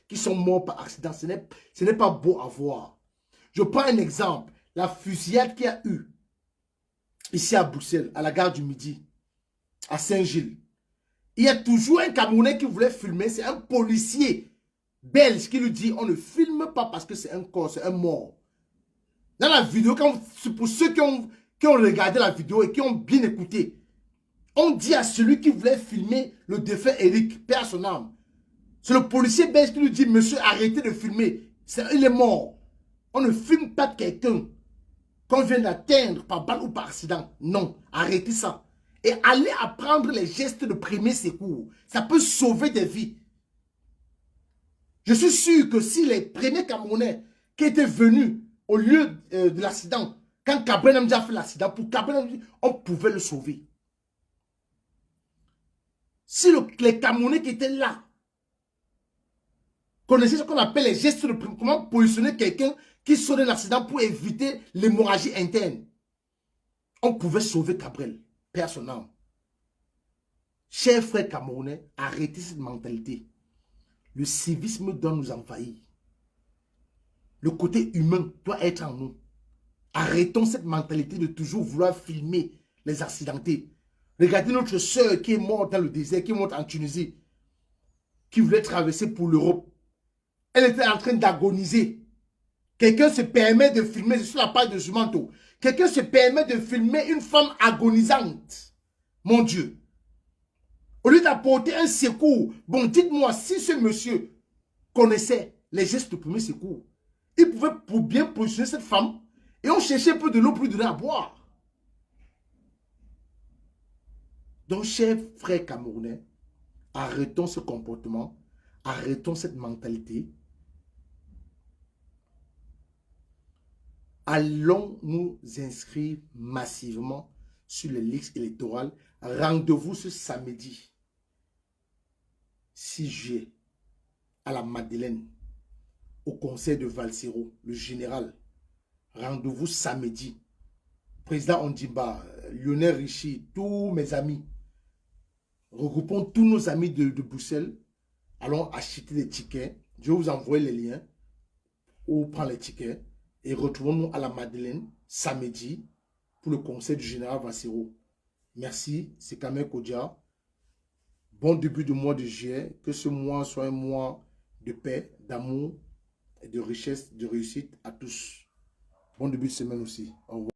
Speaker 1: qui sont morts par accident. Ce n'est pas beau à voir. Je prends un exemple. La fusillade qu'il y a eu ici à Bruxelles, à la gare du Midi, à Saint-Gilles. Il y a toujours un Camerounais qui voulait filmer. C'est un policier belge qui lui dit, on ne filme pas parce que c'est un corps, c'est un mort. Dans la vidéo, pour ceux qui ont regardé la vidéo et qui ont bien écouté, on dit à celui qui voulait filmer le défunt Eric, père à son âme. C'est le policier belge qui lui dit, monsieur, arrêtez de filmer. Il est mort. On ne filme pas quelqu'un qu'on vient d'atteindre par balle ou par accident. Non, arrêtez ça. Et allez apprendre les gestes de premier secours. Ça peut sauver des vies. Je suis sûr que si les premiers Camerounais qui étaient venus au lieu de l'accident, quand Cabrel Namdi a fait l'accident, pour Cabrel Namdi, on pouvait le sauver. Si les Camerounais qui étaient là connaissaient ce qu'on appelle les gestes de comment positionner quelqu'un qui sort d'un accident pour éviter l'hémorragie interne, on pouvait sauver Cabrel, père son âme. Chers frères Camerounais, arrêtez cette mentalité. Le civisme doit nous envahir. Le côté humain doit être en nous. Arrêtons cette mentalité de toujours vouloir filmer les accidentés. Regardez notre soeur qui est morte dans le désert, qui est morte en Tunisie, qui voulait traverser pour l'Europe. Elle était en train d'agoniser. Quelqu'un se permet de filmer, c'est sur la page de Zumanto. Quelqu'un se permet de filmer une femme agonisante. Mon Dieu. Au lieu d'apporter un secours, bon, dites-moi si ce monsieur connaissait les gestes de premier secours. Il pouvait pour bien positionner cette femme et on cherchait un peu de l'eau pour lui donner à boire. Donc, chers frères camerounais, arrêtons ce comportement, arrêtons cette mentalité. Allons nous inscrire massivement sur les listes électorales. Rendez-vous ce samedi 6 juillet à la Madeleine, au conseil de Valsero, le général. Rendez-vous samedi. Président Ondimba, Lionel Richie, tous mes amis. Regroupons tous nos amis de Bruxelles. Allons acheter des tickets. Je vais vous envoyer les liens où prendre les tickets. Et retrouvons-nous à la Madeleine samedi pour le conseil du général Valsero. Merci, c'est Kamel Kodja. Bon début du mois de juillet. Que ce mois soit un mois de paix, d'amour, et de richesse, de réussite à tous. Bon début de semaine aussi. Au revoir.